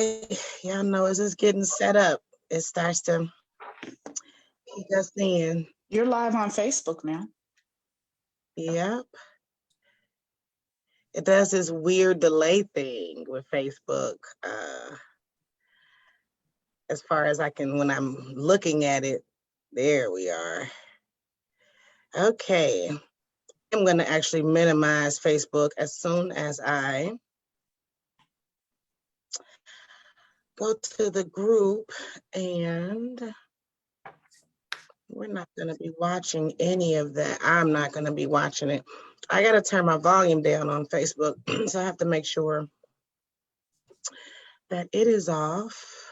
right, y'all know as it's getting set up, it starts to kick us in. You're live on Facebook now. Yep. It does this weird delay thing with Facebook. As far as I can, when I'm looking at it, there we are. Okay. I'm going to actually minimize Facebook as soon as I go to the group, and we're not going to be watching any of that. I'm not going to be watching it. I got to turn my volume down on Facebook, so I have to make sure that it is off.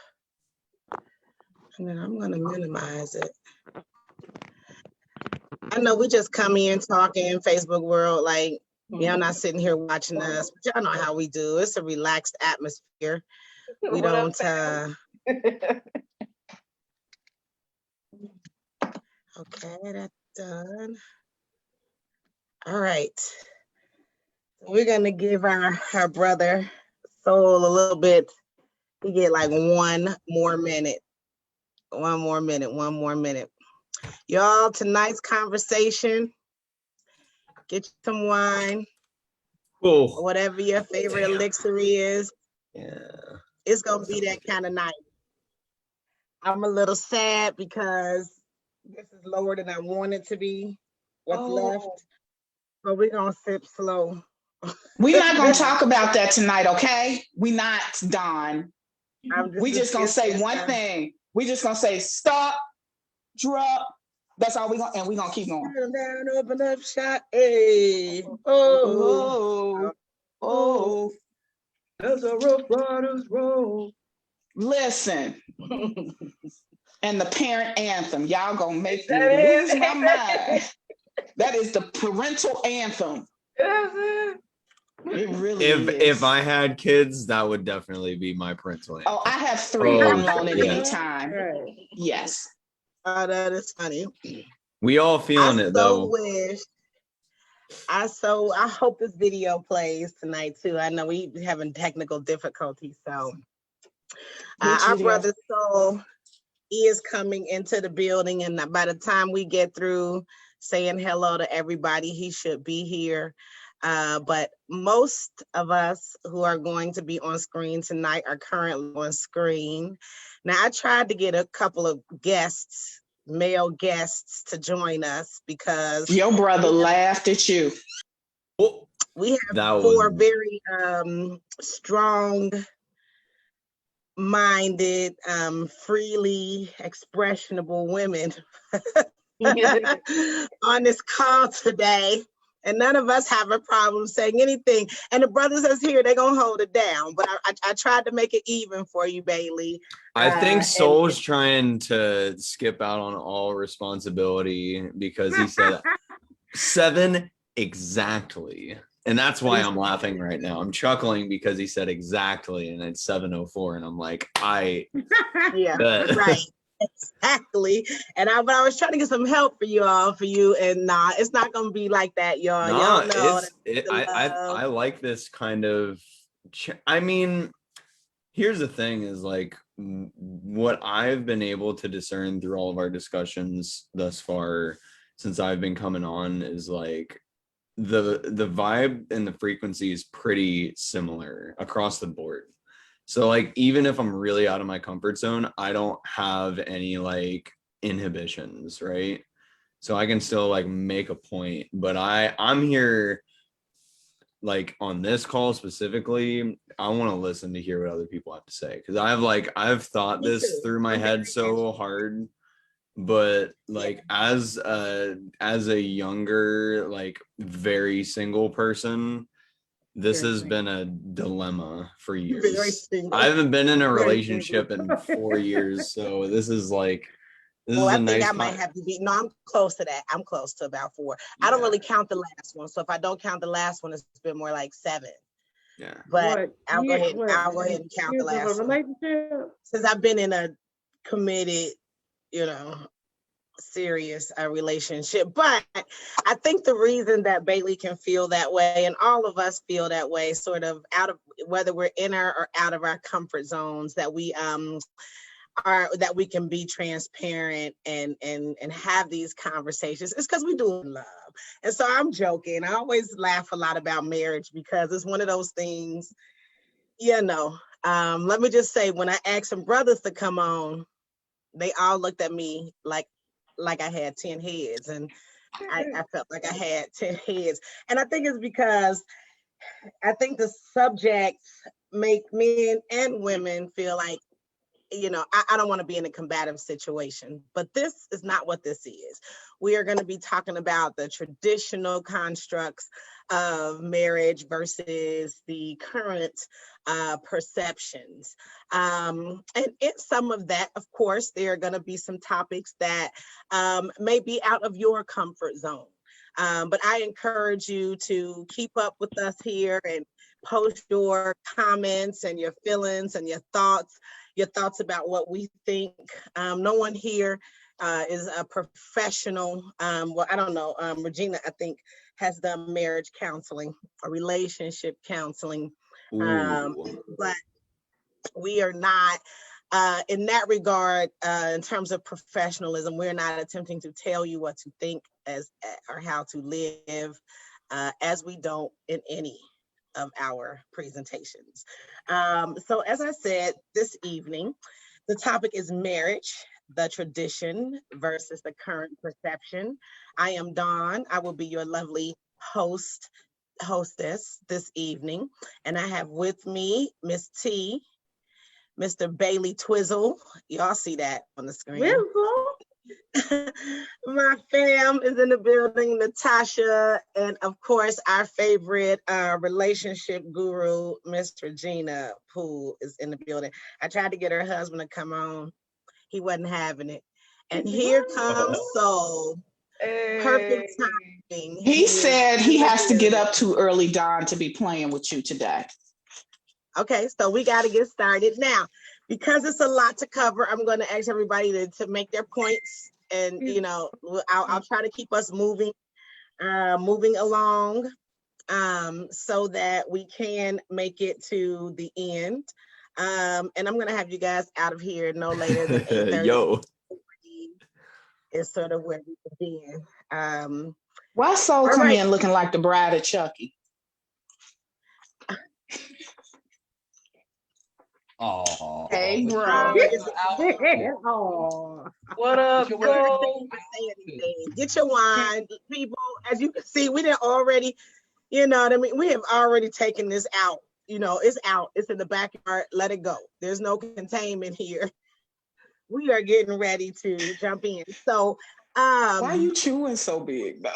And then I'm going to minimize it. I know we just come in talking in Facebook world, like, y'all not sitting here watching us, but y'all know how we do. It's a relaxed atmosphere. We don't, okay, that's done. All right. We're going to give our brother Soul a little bit. We get like one more minute. Y'all, tonight's conversation, get some wine, whatever your favorite elixir is. Yeah. It's going to be that kind of night. I'm a little sad because this is lower than I want it to be, what's left. But we're going to sip slow. We're not going to talk about that tonight, okay? We not, Don. We just going to say one thing. We just going to say stop, drop. That's all we're going to, and we're going to keep going. Turn down, open up, shot. Hey. Oh. There's a rough rider's roll. Listen. And the parent anthem. Y'all going to make me lose my mind. That is the parental anthem. It really is. If I had kids, that would definitely be my parental anthem. Oh, I have 3. I'm on it anytime. Yes. Oh, that is funny. We all feeling it though. I hope this video plays tonight too. I know we having technical difficulties, so our brother Soul is coming into the building, and by the time we get through saying hello to everybody, he should be here. But most of us who are going to be on screen tonight are currently on screen. Now, I tried to get a couple of guests, male guests, to join us because your brother laughed at you. We have 4 very strong-minded, freely expressionable women on this call today. And none of us have a problem saying anything. And the brothers that's here, they're going to hold it down. But I tried to make it even for you, Bailey. I think Soul's trying to skip out on all responsibility because he said 7 exactly. And that's why I'm laughing right now. I'm chuckling because he said exactly, and it's 7:04. And I'm like, yeah, right. Exactly. And I was trying to get some help for you, and nah, it's not gonna be like that, y'all. Nah, y'all know I like this kind of I mean, here's the thing is like what I've been able to discern through all of our discussions thus far since I've been coming on is like the vibe and the frequency is pretty similar across the board. So like, even if I'm really out of my comfort zone, I don't have any like inhibitions, right? So I can still like make a point, but I'm here like on this call specifically, I want to listen to hear what other people have to say. Cause I've thought this through my head so hard, but like as a younger, like very single person, this has been a dilemma for years. I haven't been in a relationship in 4 years, so this is like I think I might have to be. No, I'm close to that. I'm close to about 4. Yeah. I don't really count the last one, so if I don't count the last one, it's been more like 7. Yeah, but I'll go ahead and count the last one. Since I've been in a committed, serious relationship. But I think the reason that Bailey can feel that way, and all of us feel that way, sort of out of, whether we're in our or out of our comfort zones, that we that we can be transparent and have these conversations, is because we do it in love. And so I'm joking. I always laugh a lot about marriage because it's one of those things, you know. Let me just say, when I asked some brothers to come on, they all looked at me like I had 10 heads, and I felt like I had 10 heads. And I think it's because I think the subjects make men and women feel like, you know, I don't want to be in a combative situation, but this is not what this is. We are going to be talking about the traditional constructs of marriage versus the current perceptions. And in some of that, of course, there are going to be some topics that may be out of your comfort zone. But I encourage you to keep up with us here and post your comments and your feelings and your thoughts about what we think. No one here is a professional. Well, I don't know. Regina, I think, has done marriage counseling or relationship counseling. But we are not, in that regard, in terms of professionalism, we're not attempting to tell you what to think or how to live, as we don't in any of our presentations. So as I said, this evening, the topic is marriage, the tradition versus the current perception. I am Dawn. I will be your lovely hostess this evening. And I have with me Miss T, Mr. Bailey Twizzle. Y'all see that on the screen. My fam is in the building, Natasha, and of course our favorite relationship guru, Miss Regina, who is in the building. I tried to get her husband to come on. He wasn't having it. And here comes Soul. Perfect timing. He said he has to get up too early, Dawn, to be playing with you today. Okay, so we got to get started now. Because it's a lot to cover, I'm going to ask everybody to make their points. And, you know, I'll try to keep us moving along, so that we can make it to the end. And I'm going to have you guys out of here no later than 8:30. Yo. Is sort of where we begin. Why Soul come in looking like the bride of Chucky? Oh, hey, bro. What up, Soul? Get your wine, people. As you can see, we didn't already, you know what I mean? We have already taken this out. You know, it's out. It's in the backyard. Let it go. There's no containment here. We are getting ready to jump in. So, why are you chewing so big, though?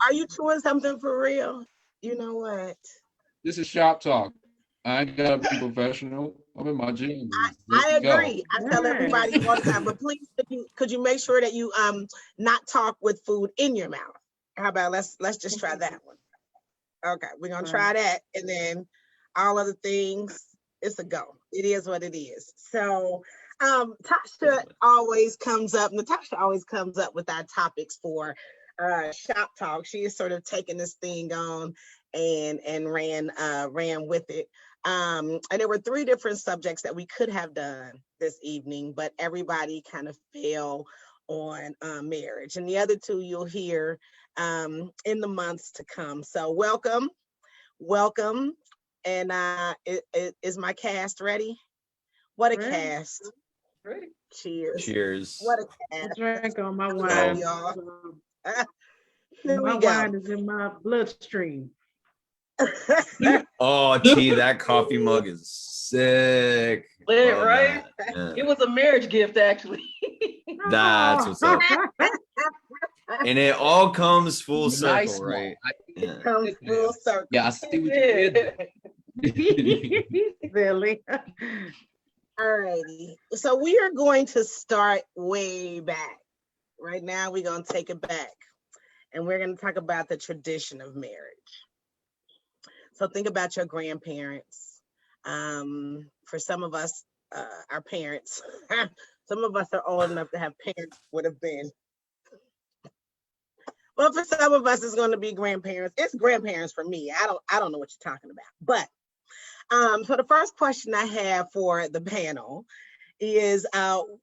Are you chewing something for real? You know what? This is shop talk. I ain't gotta be professional. I'm in my gym. I agree. I tell everybody all the time, but please, could you make sure that you not talk with food in your mouth? How about let's just try that one. Okay, we're gonna try that, and then all other things, it's a go. It is what it is. So Natasha always comes up with our topics for shop talk. She is sort of taking this thing on and ran with it. And there were 3 different subjects that we could have done this evening, but everybody kind of fell on marriage. And the other 2 you'll hear in the months to come. So welcome. And is my cast ready? What a cast. Ready. Cheers. What a cast. I drank on my wine. Y'all. My wine is in my bloodstream. Oh, T, that coffee mug is sick. Lit, right? Yeah. It was a marriage gift, actually. That's what's up. And it all comes full circle, Nice right? It comes full circle. Yeah, I see what you did. Really? Alrighty. So we are going to start way back. Right now, we're going to take it back. And we're going to talk about the tradition of marriage. So think about your grandparents. For some of us, our parents. Some of us are old enough to have parents would have been. Well, for some of us, it's going to be grandparents. It's grandparents for me. I don't know what you're talking about. But so the first question I have for the panel is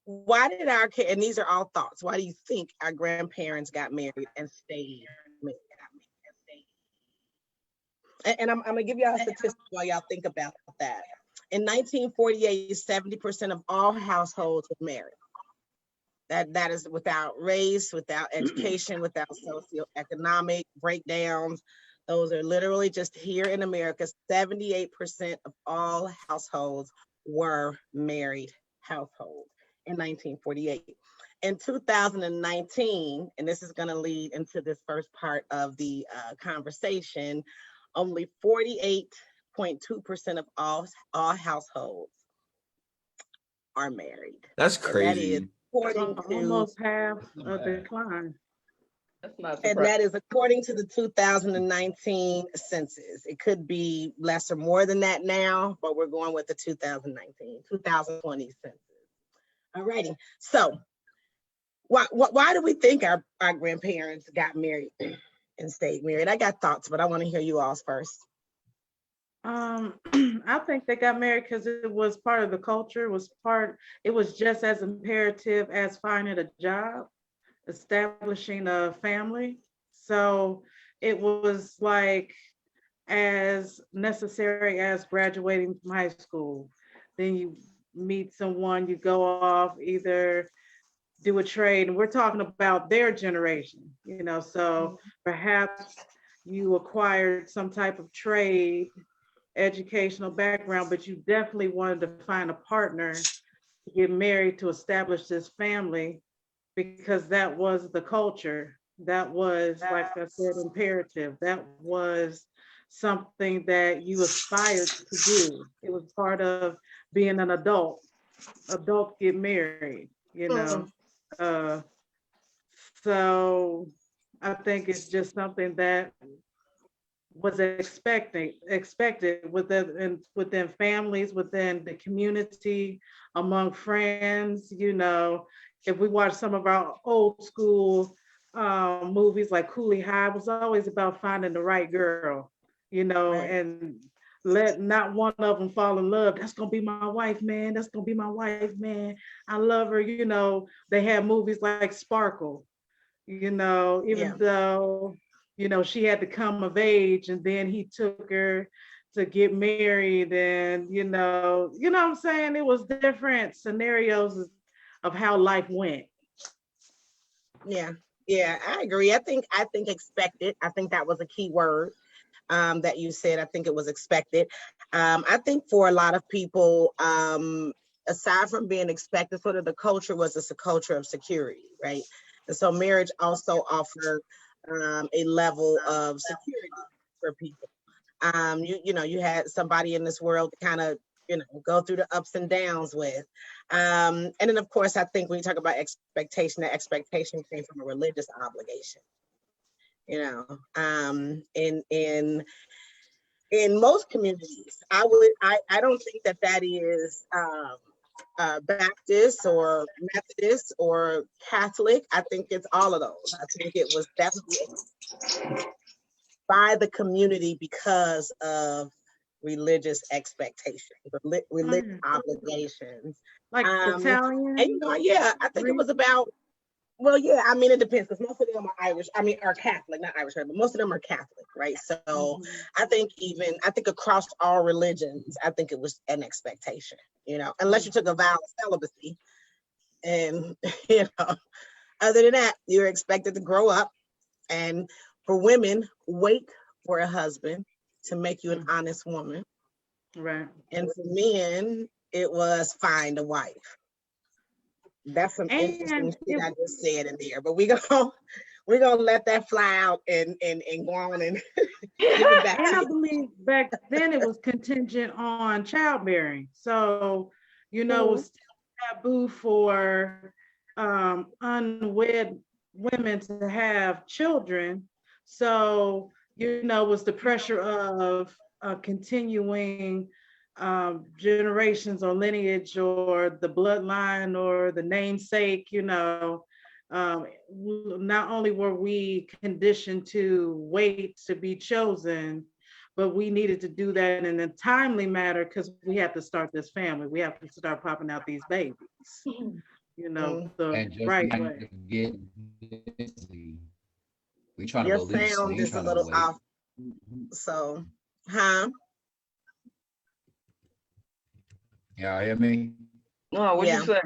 why did and these are all thoughts, why do you think our grandparents got married and stayed? And I'm gonna give y'all a statistic while y'all think about that. In 1948, 70% of all households were married. That is without race, without education, without socioeconomic breakdowns. Those are literally just here in America, 78% of all households were married households in 1948. In 2019, and this is going to lead into this first part of the conversation, only 48.2% of all households are married. That's And that crazy. is according to Almost half a decline. That's not and surprising. that is according to the 2019 census. It could be less or more than that now, but we're going with the 2020 census. All righty. So why do we think our grandparents got married and stayed married? I got thoughts, but I want to hear you all's first. I think they got married because it was part of the culture. It was just as imperative as finding a job, establishing a family. So it was like as necessary as graduating from high school. Then you meet someone, you go off, either do a trade, and we're talking about their generation, so perhaps you acquired some type of trade, educational background, but you definitely wanted to find a partner to get married to establish this family because that was the culture. That was, like I said, imperative. That was something that you aspired to do. It was part of being an adult. Adults get married, so I think it's just something that was expected within families, within the community, among friends. If we watch some of our old school movies like Coolie High, it was always about finding the right girl, Right. and let not one of them fall in love. That's gonna be my wife, man. That's gonna be my wife, man. I love her. They had movies like Sparkle, even though, she had to come of age and then he took her to get married, and, what I'm saying? It was different scenarios of how life went. Yeah, I agree. I think expected. I think that was a key word that you said. I think it was expected. I think for a lot of people, aside from being expected, sort of the culture was a culture of security, right? And so marriage also offered a level of security for people. You had somebody in this world to kind of, go through the ups and downs with. And then of course, I think when you talk about expectation, that expectation came from a religious obligation. In most communities, I don't think that is Baptist or Methodist or Catholic. I think it's all of those. I think it was definitely by the community because of religious expectations, religious obligations. Like Italian? And I think it was about, well, yeah, I mean, it depends because most of them are Irish. I mean, are Catholic, not Irish, but most of them are Catholic, right? So I think across all religions, I think it was an expectation, unless you took a vow of celibacy. And, other than that, you're expected to grow up, and for women, wait for a husband to make you an honest woman. Right. And for men, it was find a wife. That's some interesting shit I just said in there, but we're gonna let that fly out and go on and give it back. And I believe back then it was contingent on childbearing. So, it was still taboo for unwed women to have children. So, it was the pressure of continuing generations or lineage or the bloodline or the namesake, not only were we conditioned to wait to be chosen, but we needed to do that in a timely manner because we have to start this family. We have to start popping out these babies, the And just right not way. get busy. We trying to Your release. We sound ain't is a trying to little wait. off. So, huh? Y'all hear me? Oh, what'd you Yeah. say?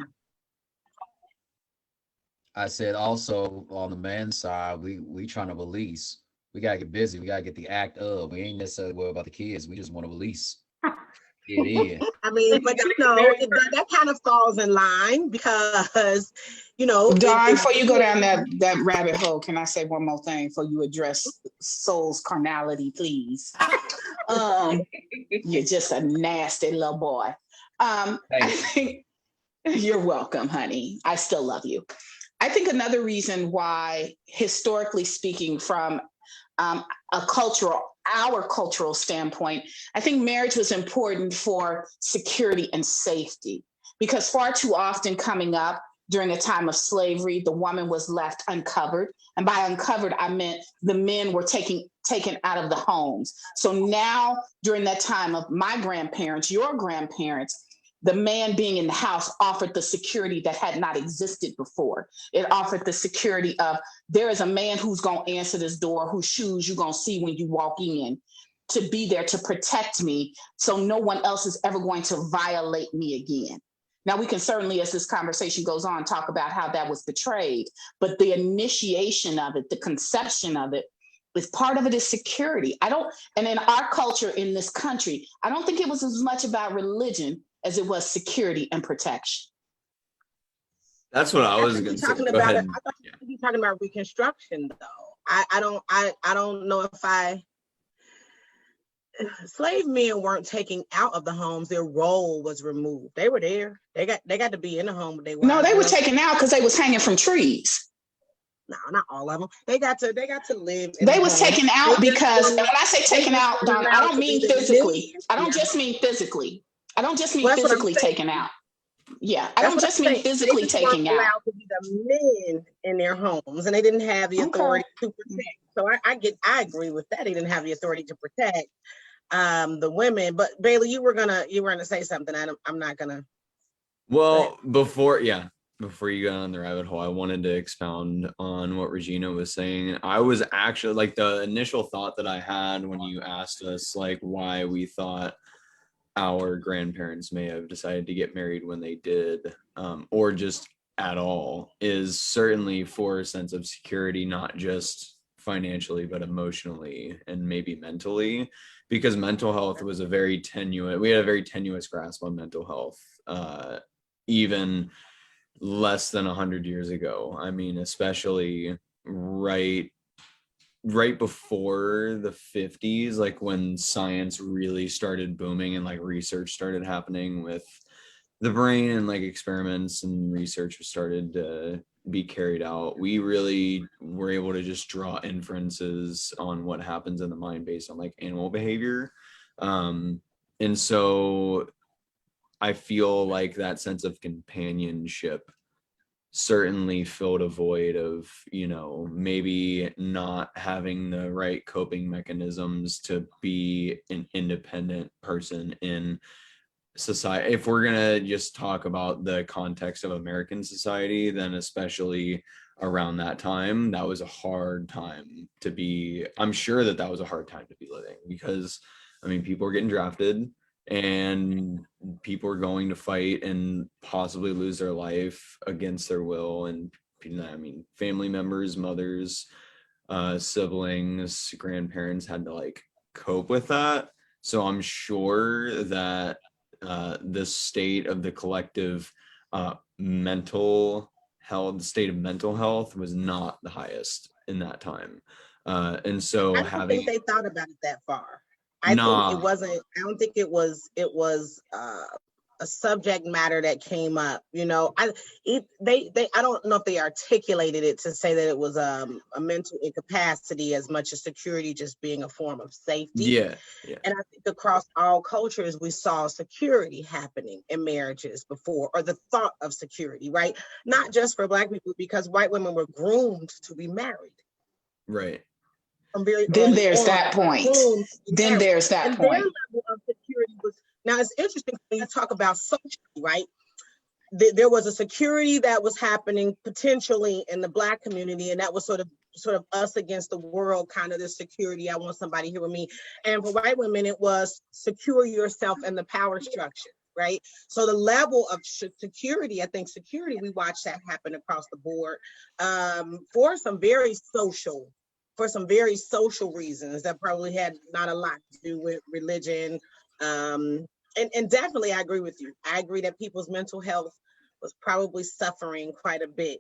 I said also on the men's side, we trying to release. We gotta get busy. We gotta get the act of. We ain't necessarily worried about the kids. We just want to release. Get in. I mean, but that kind of falls in line because, Dawn, before you go down that rabbit hole, can I say one more thing before you address soul's carnality, please? You're just a nasty little boy. I think you're welcome, honey. I still love you. I think another reason why, historically speaking, from our cultural standpoint, I think marriage was important for security and safety, because far too often coming up during a time of slavery, the woman was left uncovered. And by uncovered, I meant the men were taken out of the homes. So now, during that time of my grandparents, your grandparents, the man being in the house offered the security that had not existed before. It offered the security of, there is a man who's going to answer this door, whose shoes you're going to see when you walk in, to be there to protect me so no one else is ever going to violate me again. Now, we can certainly, as this conversation goes on, talk about how that was betrayed, but the initiation of it, the conception of it, is part of it is security. And in our culture in this country, I don't think it was as much about religion as it was security and protection. That's what I was going to say. Talking Go about ahead. it, I thought you were talking about Reconstruction, though. I don't know if slave men weren't taken out of the homes. Their role was removed. They were there. They got to be in the home, but they were taken out because they was hanging from trees. No, not all of them. They got to live. They was taken out because, and when I say taken out, Don, I don't mean physically. I don't just mean physically. I don't just mean physically taken out. Yeah, I don't just mean physically taken out. Allowed to be the men in their homes, and they didn't have the authority to protect. So I agree with that. They didn't have the authority to protect the women. But Bailey, you were gonna say something. I'm not gonna. Well, before you go on the rabbit hole, I wanted to expound on what Regina was saying. I was actually, like, the initial thought that I had when you asked us, like, why we thought our grandparents may have decided to get married when they did, or just at all, is certainly for a sense of security, not just financially, but emotionally and maybe mentally, because mental health was we had a very tenuous grasp on mental health, even less than 100 years ago. I mean, especially right before the 50s, like when science really started booming and like research started happening with the brain, and like experiments and research started to be carried out, we really were able to just draw inferences on what happens in the mind based on like animal behavior. And so I feel like that sense of companionship certainly filled a void of, maybe not having the right coping mechanisms to be an independent person in society. If we're gonna just talk about the context of American society, then especially around that time, that was a hard time to be. I'm sure that was a hard time to be living, because I mean, people were getting drafted and people are going to fight and possibly lose their life against their will. And I mean, family members, mothers, siblings, grandparents had to like cope with that. So I'm sure that the state of the collective mental health was not the highest in that time. And so I don't think they thought about it that far. I don't think it was a subject matter that came up. You know, I don't know if they articulated it to say that it was a mental incapacity as much as security just being a form of safety. Yeah. And I think across all cultures, we saw security happening in marriages before, or the thought of security, right? Not just for Black people, because white women were groomed to be married. Right. From very Then early there's on, that point. Then married. there's that And point. their level of security was, now it's interesting when you talk about socially, right? There was a security that was happening potentially in the Black community, and that was sort of us against the world, kind of the security. I want somebody here with me. And for white women, it was secure yourself in the power structure, right? So the level of security, I think security, we watched that happen across the board for some very social reasons that probably had not a lot to do with religion. And definitely, I agree with you. I agree that people's mental health was probably suffering quite a bit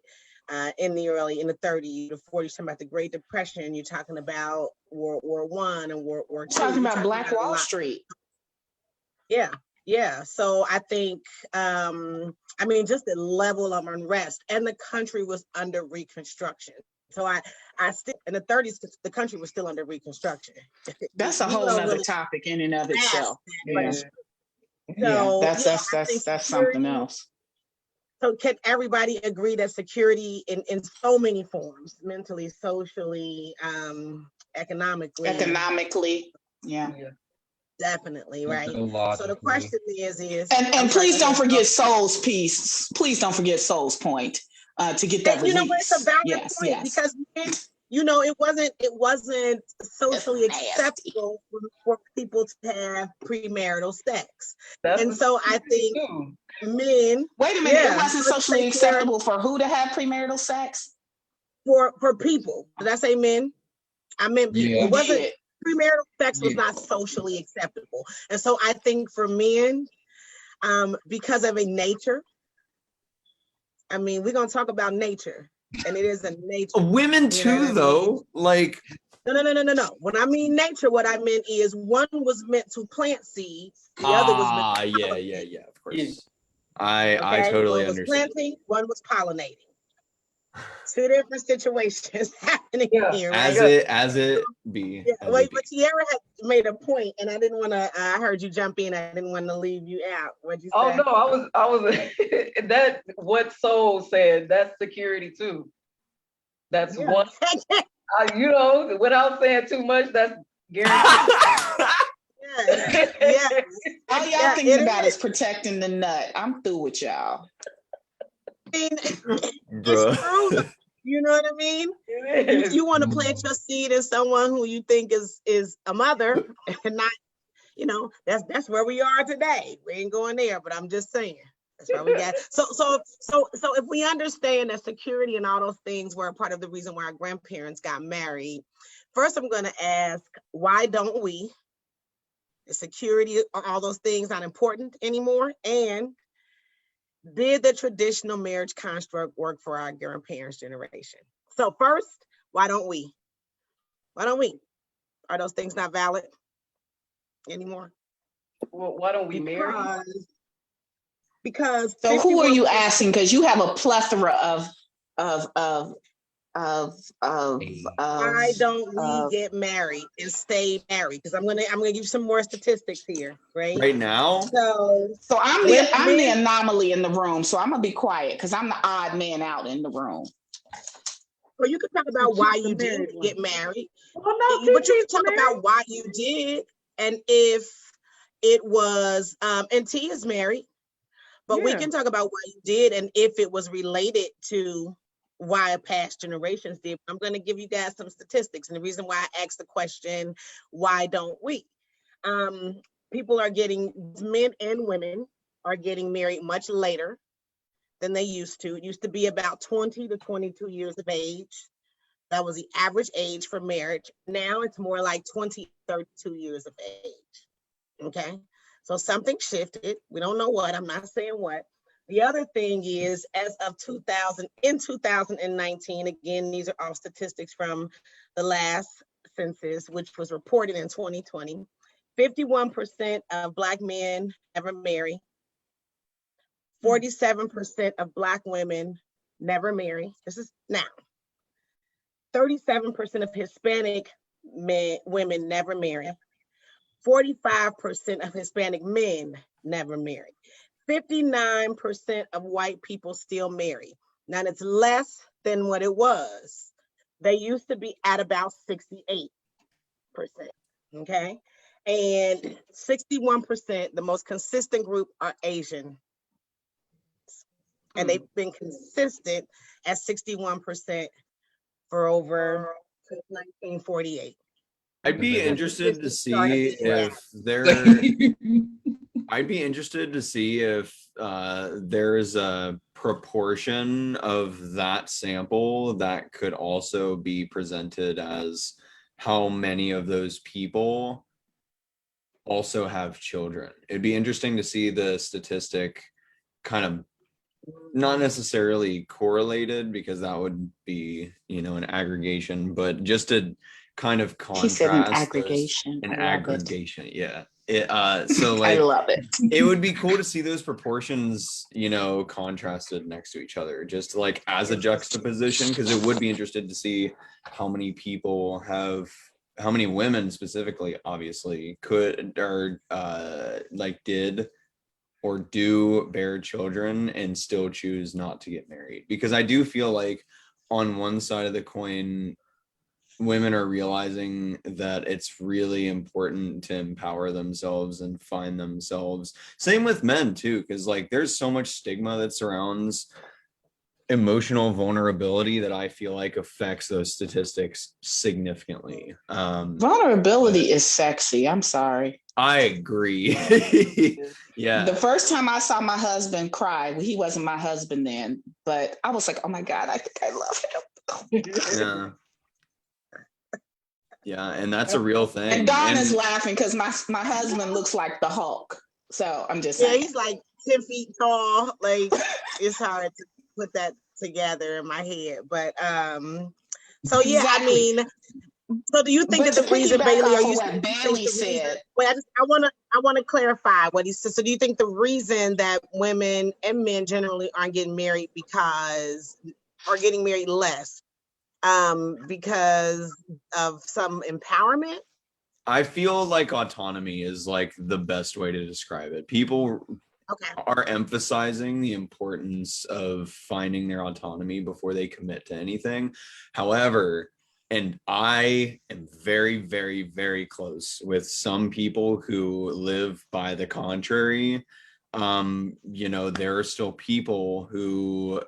in the 30s, the 40s, talking about the Great Depression. You're talking about World War I and World War II. Talking about Black Wall Street. Yeah. So I think, just the level of unrest, and the country was under Reconstruction. So I still, in the 30s, the country was still under Reconstruction. That's a whole other topic in and of itself. That's something else. So can everybody agree that security in so many forms, mentally, socially, economically, yeah. Definitely, right? So the question is and please don't forget Soul's piece. Please don't forget Soul's point to get that release. You know, but it's a valid point because it wasn't socially acceptable for people to have premarital sex. So I think men. Wait a minute, it wasn't socially acceptable for who to have premarital sex? For people. Did I say men? I meant people. It wasn't. Premarital sex was not socially acceptable. And so I think for men, because of a nature, we're going to talk about nature, and it is a nature. Women too, though, like. No. When I mean nature, what I meant is one was meant to plant seeds. The other was meant to pollinate. Yeah, of course. I totally one was understand. Planting, one was pollinating. Two different situations happening here, right? As it be. But Tiara had made a point, and I didn't want to. I heard you jump in. I didn't want to leave you out. What'd you say? Oh no, I was. That what Soul said. That's security too. That's one. Without saying too much, that's guaranteed. All y'all thinking about is protecting the nut. I'm through with y'all. It's true. You know what I mean? If you want to plant your seed in someone who you think is a mother, and not, that's where we are today. We ain't going there, but I'm just saying that's where we got. So if we understand that security and all those things were a part of the reason why our grandparents got married, first I'm going to ask, why don't we? Is security, all those things not important anymore? And did the traditional marriage construct work for our grandparents' generation? So first, why don't we? Are those things not valid anymore? Well, why don't we marry? Because so who are you asking? Because you have a plethora of why don't we get married and stay married? Because I'm gonna give you some more statistics here, right? Right now. So I'm the anomaly in the room. So I'm gonna be quiet because I'm the odd man out in the room. Well, you can talk about why you didn't get married, but you can talk about why you did, and if it was and T is married, but we can talk about why you did and if it was related to why past generations did. I'm going to give you guys some statistics, and the reason why I asked the question, why don't we? People are getting, men and women are getting married much later than they used to. It used to be about 20 to 22 years of age. That was the average age for marriage. Now it's more like 20, 32 years of age. Okay, so something shifted. We don't know what. I'm not saying what. The other thing is, as of 2019, again, these are all statistics from the last census, which was reported in 2020, 51% of Black men ever marry. 47% of Black women never marry. This is now. 37% of Hispanic women never marry. 45% of Hispanic men never marry. 59% of white people still marry. Now it's less than what it was. They used to be at about 68%. Okay. And 61%, the most consistent group are Asian. And they've been consistent at 61% for over 1948. I'd be interested to see if I'd be interested to see if there's a proportion of that sample that could also be presented as how many of those people also have children. It'd be interesting to see the statistic kind of not necessarily correlated, because that would be, an aggregation, but just a kind of contrast. He said an aggregation. An aggregation, yeah. So I like, love it. it would be cool to see those proportions, contrasted next to each other, just like as a juxtaposition, because it would be interested to see how many people have, how many women specifically, obviously, could or did or do bear children and still choose not to get married. Because I do feel like on one side of the coin, women are realizing that it's really important to empower themselves and find themselves. Same with men too, because like there's so much stigma that surrounds emotional vulnerability that I feel like affects those statistics significantly. Vulnerability is sexy. I'm sorry. I agree. Yeah. The first time I saw my husband cry, well, he wasn't my husband then, but I was like, oh my God, I think I love him. Yeah. Yeah, and that's a real thing. And Dawn is laughing because my husband looks like the Hulk. So I'm just saying. Yeah, he's like 10 feet tall. Like, it's hard to put that together in my head. But so yeah, exactly. I mean, so do you think that the reason, Bailey, are you what Bailey said? Wait, I want to clarify what he said. So do you think the reason that women and men generally aren't getting married are getting married less because of some empowerment? I feel like autonomy is like the best way to describe it. People are emphasizing the importance of finding their autonomy before they commit to anything. However, and I am very, very, very close with some people who live by the contrary. There are still people who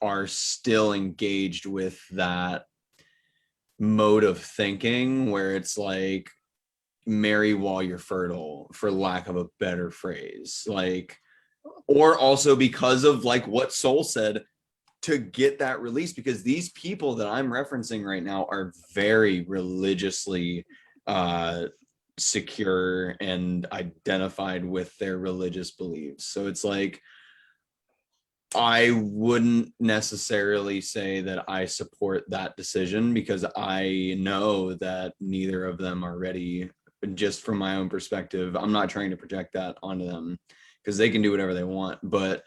are still engaged with that mode of thinking where it's like marry while you're fertile, for lack of a better phrase, like, or also because of like what Soul said, to get that release, because these people that I'm referencing right now are very religiously secure and identified with their religious beliefs. So it's like, I wouldn't necessarily say that I support that decision, because I know that neither of them are ready. Just from my own perspective, I'm not trying to project that onto them, because they can do whatever they want. But,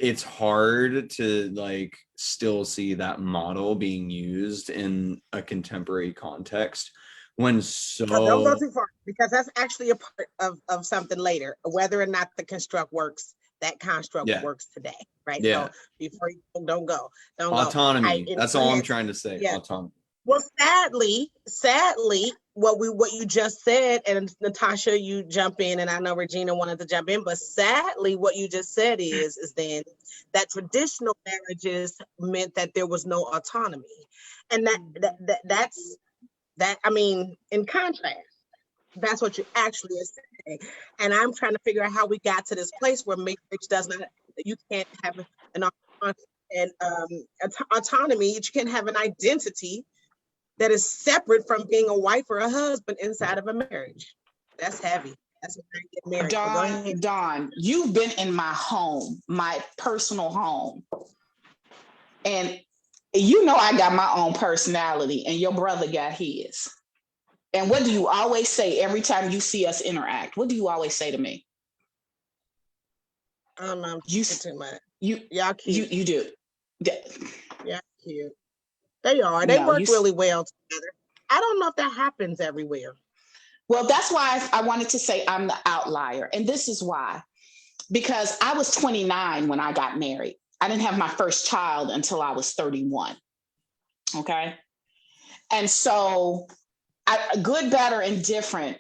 it's hard to like still see that model being used in a contemporary context when don't go too far, because that's actually a part of something later, whether or not the construct works. That construct works today, right? Yeah. So before you don't go. Autonomy. That's all I'm trying to say. Yeah. Autonomy. Well, sadly, what you just said, and Natasha, you jump in, and I know Regina wanted to jump in, but sadly, what you just said is then that traditional marriages meant that there was no autonomy, and that's I mean, in contrast, that's what you actually are saying. And I'm trying to figure out how we got to this place where marriage you can't have autonomy, you can't have an identity that is separate from being a wife or a husband inside of a marriage. That's heavy. That's when I get married. Dawn, you've been in my home, my personal home. And I got my own personality, and your brother got his. And what do you always say every time you see us interact? What do you always say to me? I don't know. You Too much. you Y'all cute. you do. Yeah, cute. They are. They No, work really well together. I don't know if that happens everywhere. Well, that's why I wanted to say I'm the outlier. And this is why. Because I was 29 when I got married. I didn't have my first child until I was 31. Okay. And so, good, bad, or indifferent,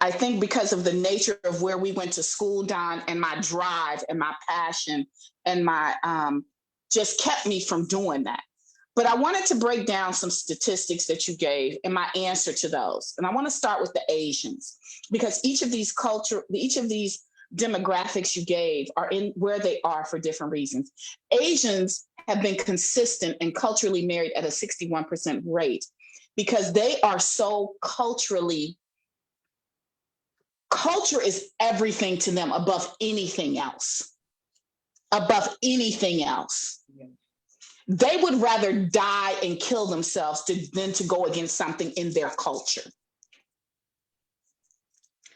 I think because of the nature of where we went to school, Don, and my drive and my passion and my just kept me from doing that. But I wanted to break down some statistics that you gave and my answer to those. And I want to start with the Asians, because each of these demographics you gave are in where they are for different reasons. Asians have been consistent and culturally married at a 61% rate because they are so culture is everything to them above anything else. Above anything else. They would rather die and kill themselves than to go against something in their culture.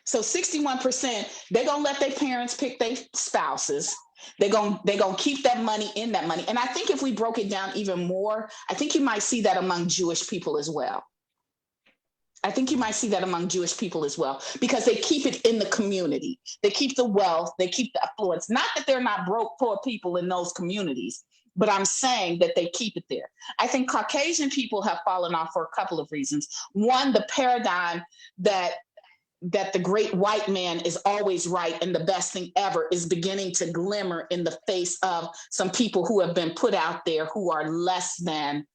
So 61%, they're gonna let their parents pick their spouses. They're gonna keep that money in that money. And I think if we broke it down even more, I think you might see that among Jewish people as well. Because they keep it in the community. They keep the wealth, they keep the affluence. Not that they're not broke, poor people in those communities, but I'm saying that they keep it there. I think Caucasian people have fallen off for a couple of reasons. One, the paradigm that the great white man is always right and the best thing ever is beginning to glimmer in the face of some people who have been put out there who are less than,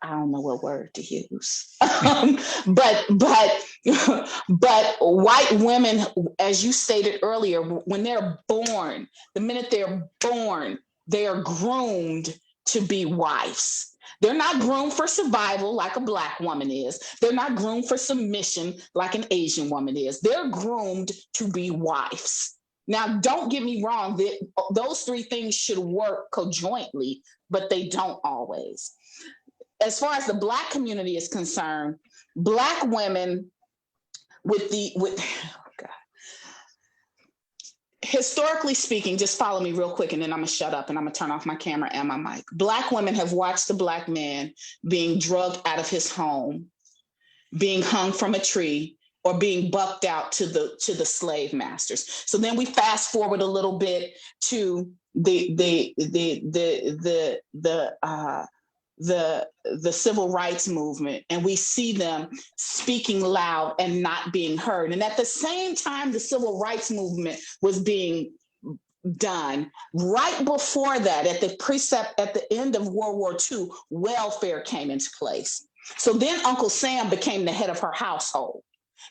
I don't know what word to use, but white women, as you stated earlier, when they're born, the minute they're born, they are groomed to be wives. They're not groomed for survival like a Black woman is. They're not groomed for submission like an Asian woman is. They're groomed to be wives. Now, don't get me wrong, those three things should work conjointly, but they don't always. As far as the Black community is concerned, Black women historically speaking, just follow me real quick and then I'm gonna shut up and I'm gonna turn off my camera and my mic. Black women have watched the Black man being drugged out of his home, being hung from a tree, or being bucked out to the slave masters. So then we fast forward a little bit to the civil rights movement, and we see them speaking loud and not being heard. And at the same time the civil rights movement was being done, right before that, at the end of World War II, welfare came into place. So then Uncle Sam became the head of her household,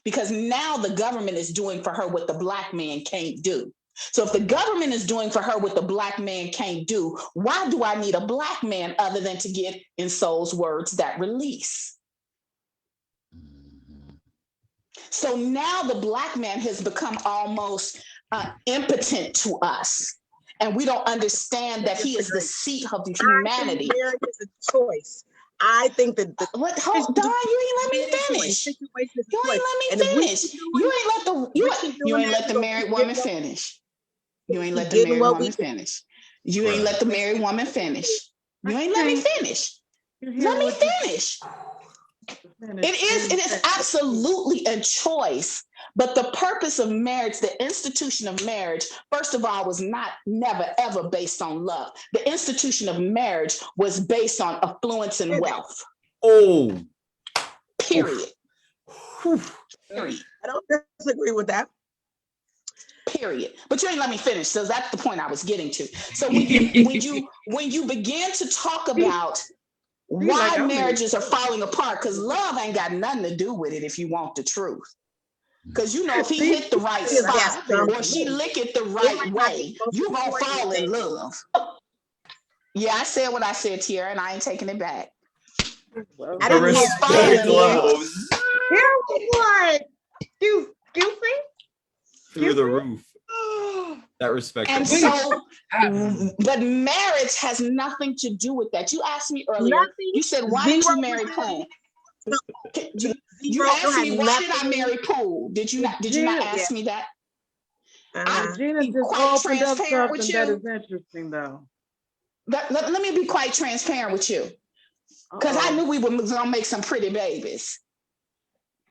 because now the government is doing for her what the Black man can't do. So if the government is doing for her what the Black man can't do, why do I need a Black man other than to get, in Soul's words, that release? So now the Black man has become almost impotent to us. And we don't understand that he is the seat of the humanity. Marriage is a choice. I think that What? Hold on, you ain't let me finish. You ain't let me finish. You ain't let the married woman finish. You ain't let the married woman finish. You ain't let the married woman finish. You ain't let me finish. Let me finish. It is absolutely a choice. But the purpose of marriage, the institution of marriage, first of all, was never, ever based on love. The institution of marriage was based on affluence and wealth. Oh. Period. Period. I don't disagree with that. Period. But you ain't let me finish. So that's the point I was getting to. So when you begin to talk about why marriages are falling apart, because love ain't got nothing to do with it if you want the truth. Because you know, if he hit the right spot or she lick it the right way, you gonna fall in love. Yeah, I said what I said, Tiara, and I ain't taking it back. I don't respect levels through the roof. That respect. And so, but marriage has nothing to do with that. You asked me earlier. You said, "Why did you marry Pooh?" You asked me, "Why did I marry Pooh?" Did you not? Did you not ask me that? Regina be just quite opened up transparent with something that you. is interesting, though. Let me be quite transparent with you, because I knew we were gonna make some pretty babies,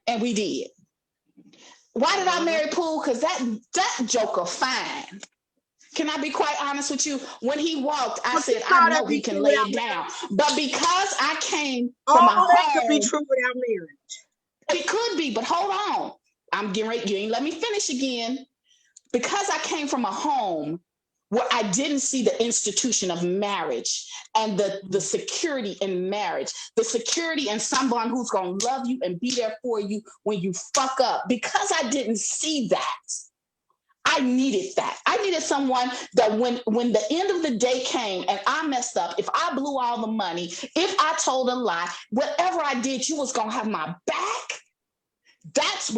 and we did. Why did I marry Pooh? Because that joker fine. Can I be quite honest with you? When he walked, I said, I know he can lay it down. But because I came from a All that could be home, true without marriage. it could be, but hold on. I'm getting ready. You ain't let me finish again. Because I came from a home where I didn't see the institution of marriage and the security in marriage, the security in someone who's going to love you and be there for you when you fuck up. Because I didn't see that, I needed that. I needed someone that when the end of the day came and I messed up, if I blew all the money, if I told a lie, whatever I did, you was going to have my back. That's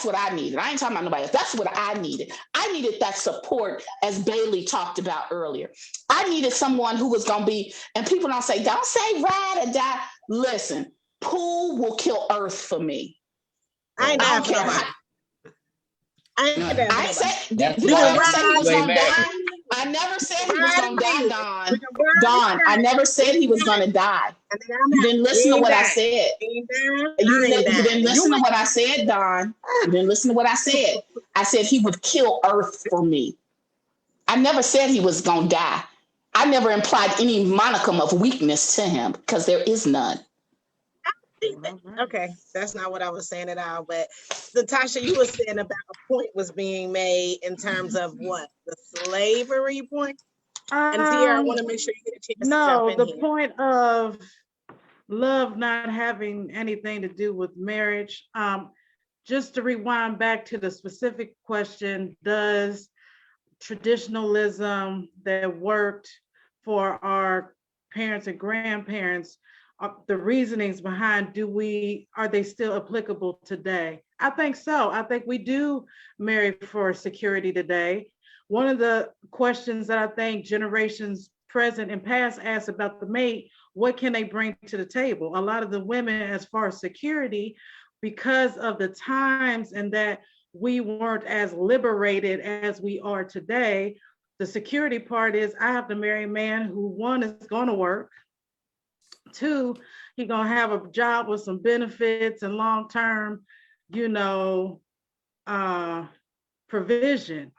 what I needed. I ain't talking about nobody else. That's what I needed. I needed that support, as Bailey talked about earlier. I needed someone who was going to be, and people don't say ride or die. Listen, Pooh will kill Earth for me. I ain't I dying don't for care. nobody. I ain't dying for I nobody. said, That's did I ever say he was way going to married. die? I never said he was going to die, Don. We can burn Don, I this never said he was going to die. and then I'm You out. didn't listen to what I said. Ain't dying. You I ain't didn't dying. listen to what I said, Don. You didn't listen to what I said. I said he would kill Earth for me. I never said he was going to die. I never implied any monicum of weakness to him because there is none. Okay, that's not what I was saying at all. But Natasha, you were saying about a point was being made in terms of what? The slavery point? And Sierra, I want to make sure you get a chance to jump in the here. point of love not having anything to do with marriage. Just to rewind back to the specific question, does traditionalism that worked for our parents and grandparents, the reasonings behind are they still applicable today? I think so. I think we do marry for security today. One of the questions that I think generations present and past ask about the mate, what can they bring to the table? A lot of the women, as far as security, because of the times and that we weren't as liberated as we are today, the security part is I have to marry a man who, one, is going to work, two, he's going to have a job with some benefits and long-term, provision.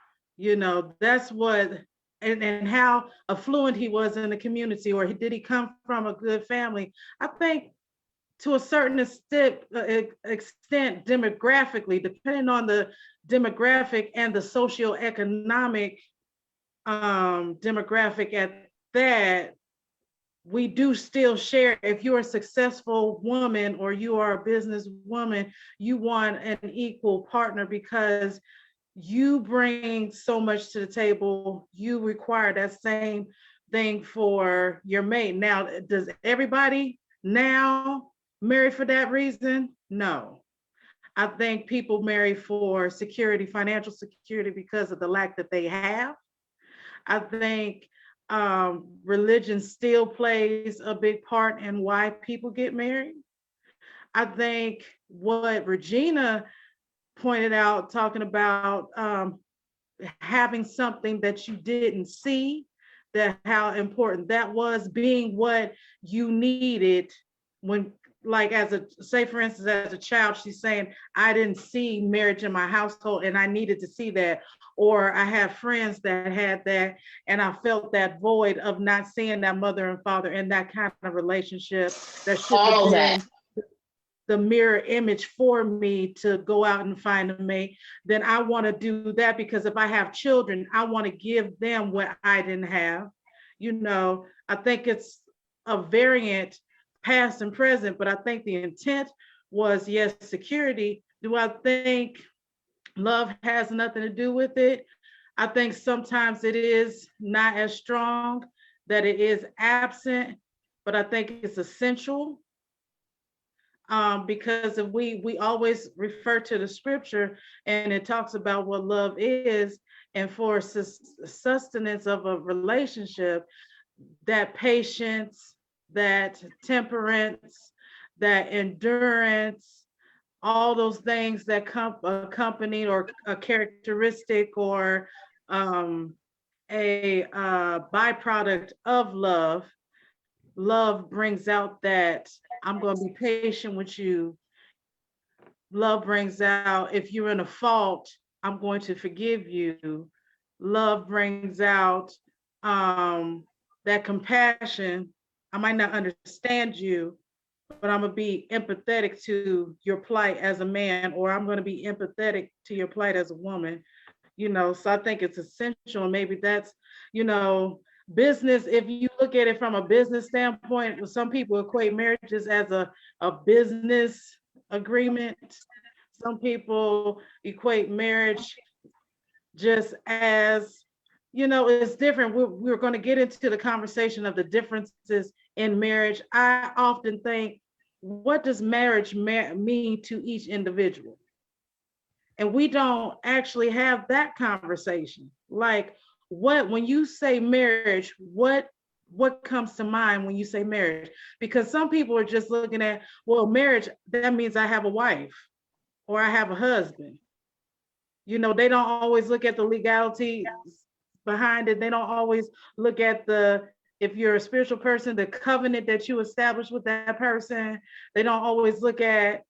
That's what, and how affluent he was in the community, or did he come from a good family? I think to a certain extent demographically, depending on the demographic and the socioeconomic demographic at that, we do still share. If you're a successful woman or you are a business woman, you want an equal partner because you bring so much to the table. You require that same thing for your mate. Now, does everybody now marry for that reason? No. I think people marry for security, financial security, because of the lack that they have. I think religion still plays a big part in why people get married. I think what Regina pointed out, talking about having something that you didn't see, that how important that was, being what you needed when, like, say for instance, as a child, she's saying, I didn't see marriage in my household and I needed to see that. Or I have friends that had that and I felt that void of not seeing that mother and father in that kind of relationship that should have been the mirror image for me to go out and find a mate. Then I want to do that, because if I have children, I want to give them what I didn't have. I think it's a variant, past and present, but I think the intent was, yes, security. Do I think love has nothing to do with it? I think sometimes it is not as strong, that it is absent, but I think it's essential. Because if we always refer to the scripture and it talks about what love is, and for sustenance of a relationship, that patience, that temperance, that endurance, all those things that accompanied or a characteristic or a byproduct of love. Love brings out that I'm going to be patient with you. Love brings out, if you're in a fault, I'm going to forgive you. Love brings out that compassion. I might not understand you, but I'm going to be empathetic to your plight as a man, or I'm going to be empathetic to your plight as a woman. So I think it's essential. And maybe that's, business. If you look at it from a business standpoint, some people equate marriages as a business agreement. Some people equate marriage just as, it's different. We're going to get into the conversation of the differences in marriage. I often think, what does marriage mean to each individual? And we don't actually have that conversation. Like, when you say marriage, what comes to mind when you say marriage? Because some people are just looking at, well, marriage, that means I have a wife or I have a husband. They don't always look at the legality behind it. They don't always look at if you're a spiritual person, the covenant that you establish with that person. They don't always look at,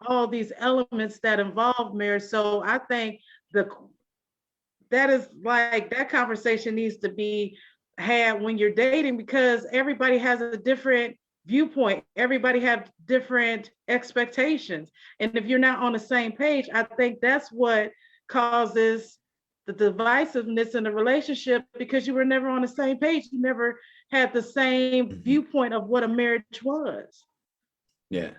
all these elements that involve marriage. So I think that conversation needs to be had when you're dating, because everybody has a different viewpoint. Everybody have different expectations. And if you're not on the same page, I think that's what causes the divisiveness in the relationship, because you were never on the same page. You never had the same viewpoint of what a marriage was. Yeah.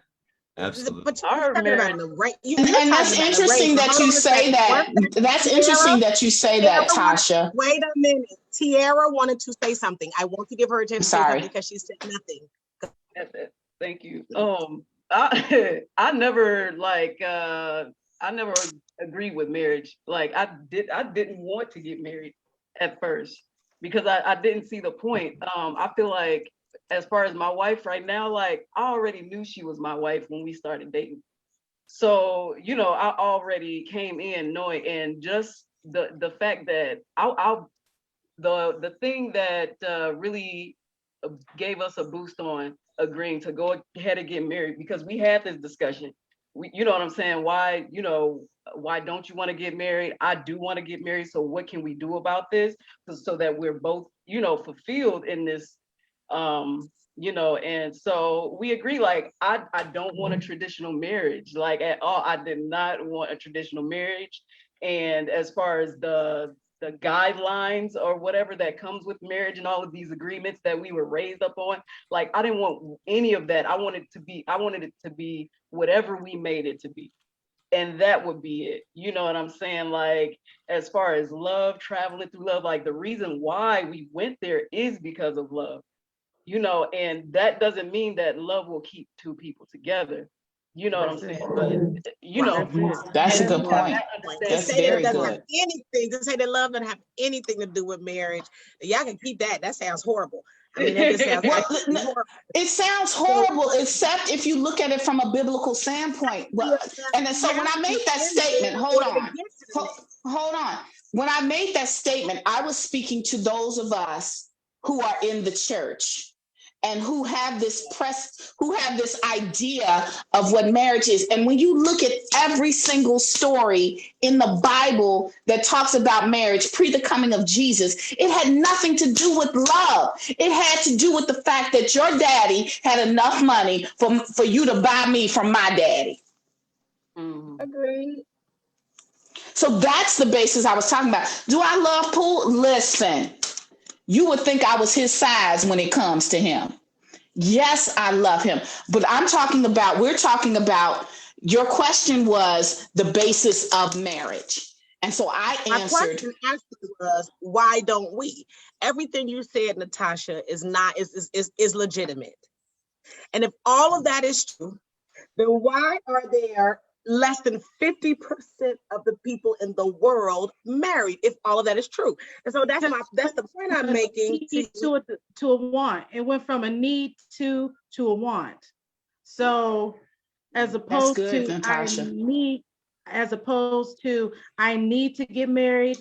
Absolutely. But you're talking about in the right. And that's interesting that you say that. That's interesting that you say that, Tasha. Wait a minute. Tiara wanted to say something. I want to give her a chance to say something because she said nothing. Thank you. I never agreed with marriage. Like I didn't want to get married at first because I didn't see the point. I feel like, as far as my wife right now, like I already knew she was my wife when we started dating. So, I already came in knowing, and just the fact that the thing that really gave us a boost on agreeing to go ahead and get married, because we had this discussion. You know what I'm saying? Why don't you want to get married? I do want to get married. So what can we do about this? So that we're both, fulfilled in this. And so we agree, like I don't want a traditional marriage, like at all. I did not want a traditional marriage. And as far as the guidelines or whatever that comes with marriage and all of these agreements that we were raised up on, like I didn't want any of that. I wanted it to be whatever we made it to be. And that would be it. You know what I'm saying? Like, as far as love, traveling through love, like the reason why we went there is because of love. And that doesn't mean that love will keep two people together. You know what I'm saying? But, that's a good point. That's very good. To say that love doesn't have anything to do with marriage, y'all can keep that. That sounds horrible. I mean, that just sounds horrible. It sounds horrible, except if you look at it from a biblical standpoint. Well, and then, so when I made that statement, hold on. When I made that statement, I was speaking to those of us who are in the church and who have this idea of what marriage is. And when you look at every single story in the Bible that talks about marriage pre the coming of Jesus, it had nothing to do with love. It had to do with the fact that your daddy had enough money for you to buy me from my daddy. Agreed. So that's the basis I was talking about. Do I love Poole? Listen. You would think I was his size when it comes to him. Yes, I love him. But we're talking about, your question was the basis of marriage. And so I answered. My question actually was, why don't we? Everything you said, Natasha, is legitimate. And if all of that is true, then why are there less than 50% of the people in the world married, if all of that is true? And so that's the point I'm making. To a want. It went from a need to a want. So as opposed good, to Natasha. I need to get married.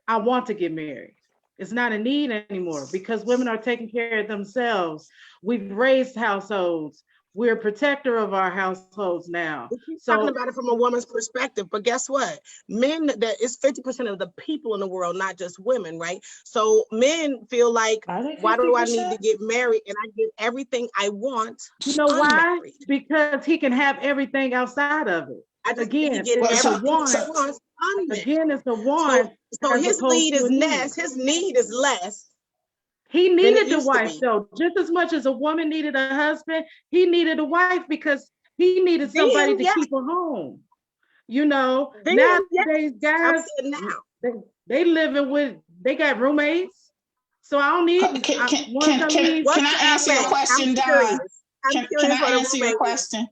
I want to get married. It's not a need anymore because women are taking care of themselves. We've raised households. We're a protector of our households now. We keep talking about it from a woman's perspective, but guess what? Men, that is 50% of the people in the world, not just women, right? So men feel like, why do I need to get married and I get everything I want? You know why? Unmarried. Because he can have everything outside of it. Again, Again, it's the want. Again, it's the want. So his need is less. His need is less. He needed the wife though, just as much as a woman needed a husband. He needed a wife because he needed somebody to keep her home. You know, nowadays guys, they living with, they got roommates. So I don't need. Can I answer your question, Don? Can I answer your question?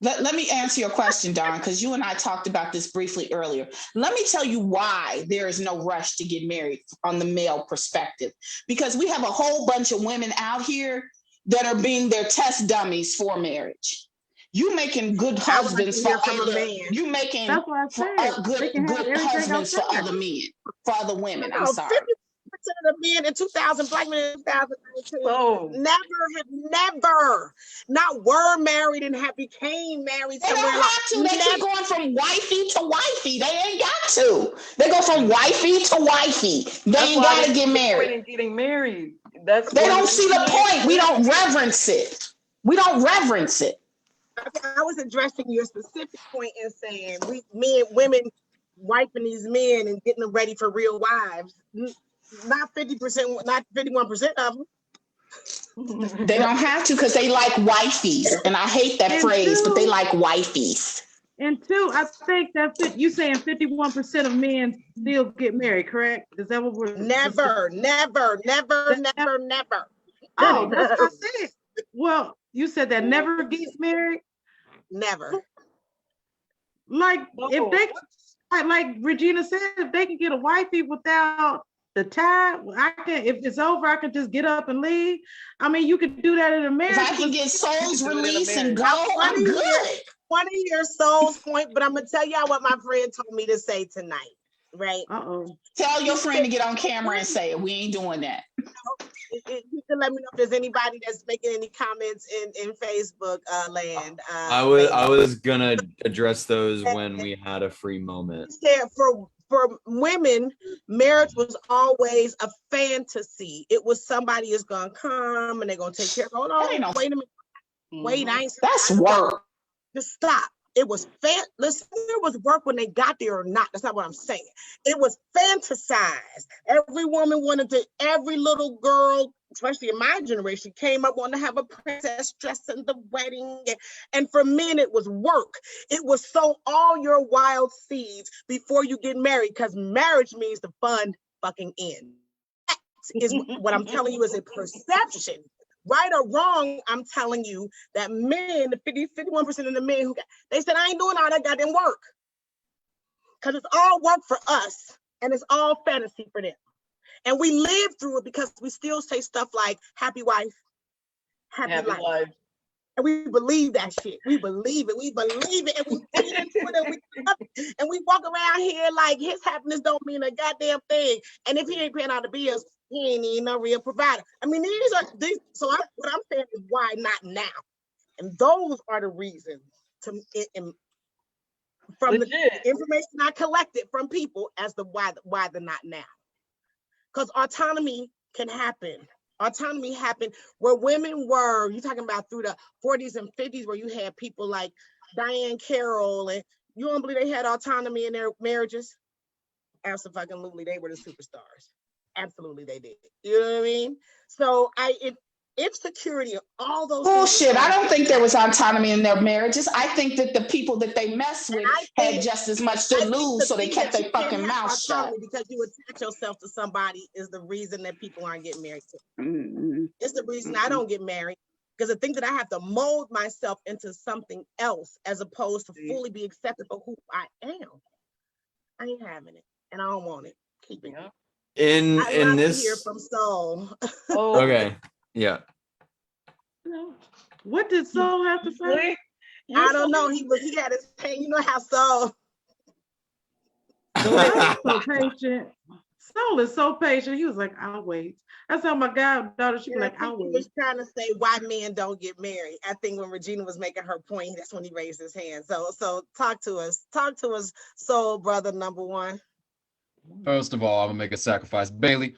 Let me answer your question, Don, because you and I talked about this briefly earlier. Let me tell you why there is no rush to get married on the male perspective. Because we have a whole bunch of women out here that are being their test dummies for marriage. You making good husbands for other. You making good husbands for other men, for other women. I'm sorry. 50% of the men in 2000, black men in 2019, never not were married and became married. They don't have to. They keep going from wifey to wifey. They ain't got to. They go from wifey to wifey. They ain't got to get married. Getting married. They don't see the point. We don't reverence it. We don't reverence it. I was addressing your specific point in saying women wiping these men and getting them ready for real wives. Not 50%, not 51% of them. They don't have to because they like wifeys. And I hate that phrase, but they like wifeys. And two, I think that you saying 51% of men still get married, correct? Is that what we're never. Oh, that's what I said. Well, you said that never gets married? Never. Like if they, like Regina said, if they can get a wifey without the tie, I can. If it's over, I can just get up and leave. I mean, you could do that in a marriage. If I can get souls released and go, I'm good. One of your soul's point, but I'm gonna tell y'all what my friend told me to say tonight. Right? Tell your friend to get on camera and say it. We ain't doing that. You can let me know if there's anybody that's making any comments in Facebook land. I was gonna address those when we had a free moment. Yeah, for women, marriage was always a fantasy. It was somebody is gonna come and they're gonna take care of. Hold on, wait a minute. Wait, that's work. Just stop. It was listen, there was work when they got there or not. That's not what I'm saying. It was fantasized. Every woman every little girl, especially in my generation, came up wanting to have a princess dress in the wedding. And for men, it was work. It was sow all your wild seeds before you get married, because marriage means the fun fucking end. That is what I'm telling you is a perception. Right or wrong, I'm telling you that men, the 51% of the men they said, I ain't doing all that goddamn work. Because it's all work for us and it's all fantasy for them. And we live through it because we still say stuff like happy wife, happy life. And we believe that shit. We believe it. We believe it. And we feed into it. And we walk around here like his happiness don't mean a goddamn thing. And if he ain't paying all the bills, he ain't even a real provider. I mean, what I'm saying is why not now? And those are the reasons from the information I collected from people as to why the not now. Because autonomy can happen. Autonomy happened where women were, you're talking about through the 40s and 50s, where you had people like Diane Carroll, and you don't believe they had autonomy in their marriages? Absolutely, they were the superstars. Absolutely, they did. You know what I mean? So insecurity, all those bullshit. I don't think there was autonomy in their marriages. I think that the people that they messed with had just as much to lose, so they kept their fucking mouth shut. Because you attach yourself to somebody is the reason that people aren't getting married to. Mm-hmm. It's the reason I don't get married, because the thing that I have to mold myself into something else as opposed to fully be accepted for who I am. I ain't having it, and I don't want it. Keeping it. In I this hear from Soul. Okay. Yeah. What did Soul have to say? I don't know. He had his hand. You know how Soul. So patient. Soul is so patient. He was like, I'll wait. That's how my goddaughter, she'd be like, I'll He wait. was trying to say why men don't get married. I think when Regina was making her point, that's when he raised his hand. So talk to us, Soul brother number one. First of all, I'm gonna make a sacrifice. Bailey,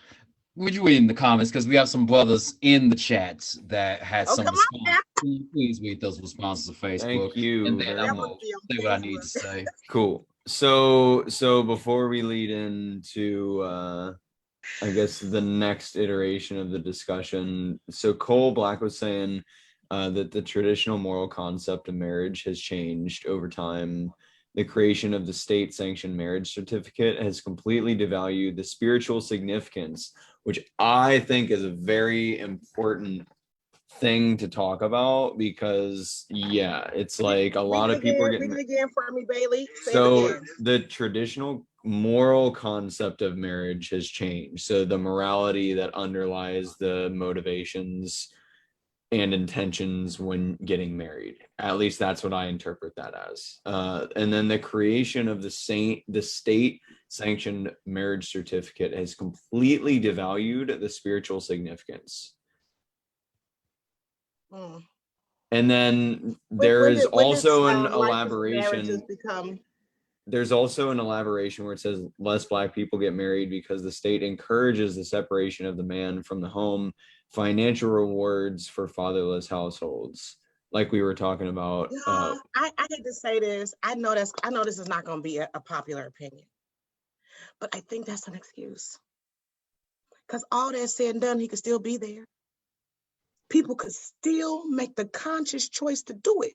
would you read in the comments, because we have some brothers in the chats that had some come on now. response. Can you please read those responses to Facebook? Thank you And then very I'm much. gonna say what I need to say. Cool. So before we lead into I guess the next iteration of the discussion, so Cole Black was saying that the traditional moral concept of marriage has changed over time. The creation of the state-sanctioned marriage certificate has completely devalued the spiritual significance, which I think is a very important thing to talk about, because it's like a lot of people are getting. Read it again for me, Bailey. So the traditional moral concept of marriage has changed. So the morality that underlies the motivations and intentions when getting married, at least that's what I interpret that as. And then the creation of the state sanctioned marriage certificate has completely devalued the spiritual significance. And then there is also an elaboration. There's also an elaboration where it says less Black people get married because the state encourages the separation of the man from the home, financial rewards for fatherless households, like we were talking about. I hate to say this. I know this is not going to be a popular opinion, but I think that's an excuse. Because all that said and done, he could still be there. People could still make the conscious choice to do it,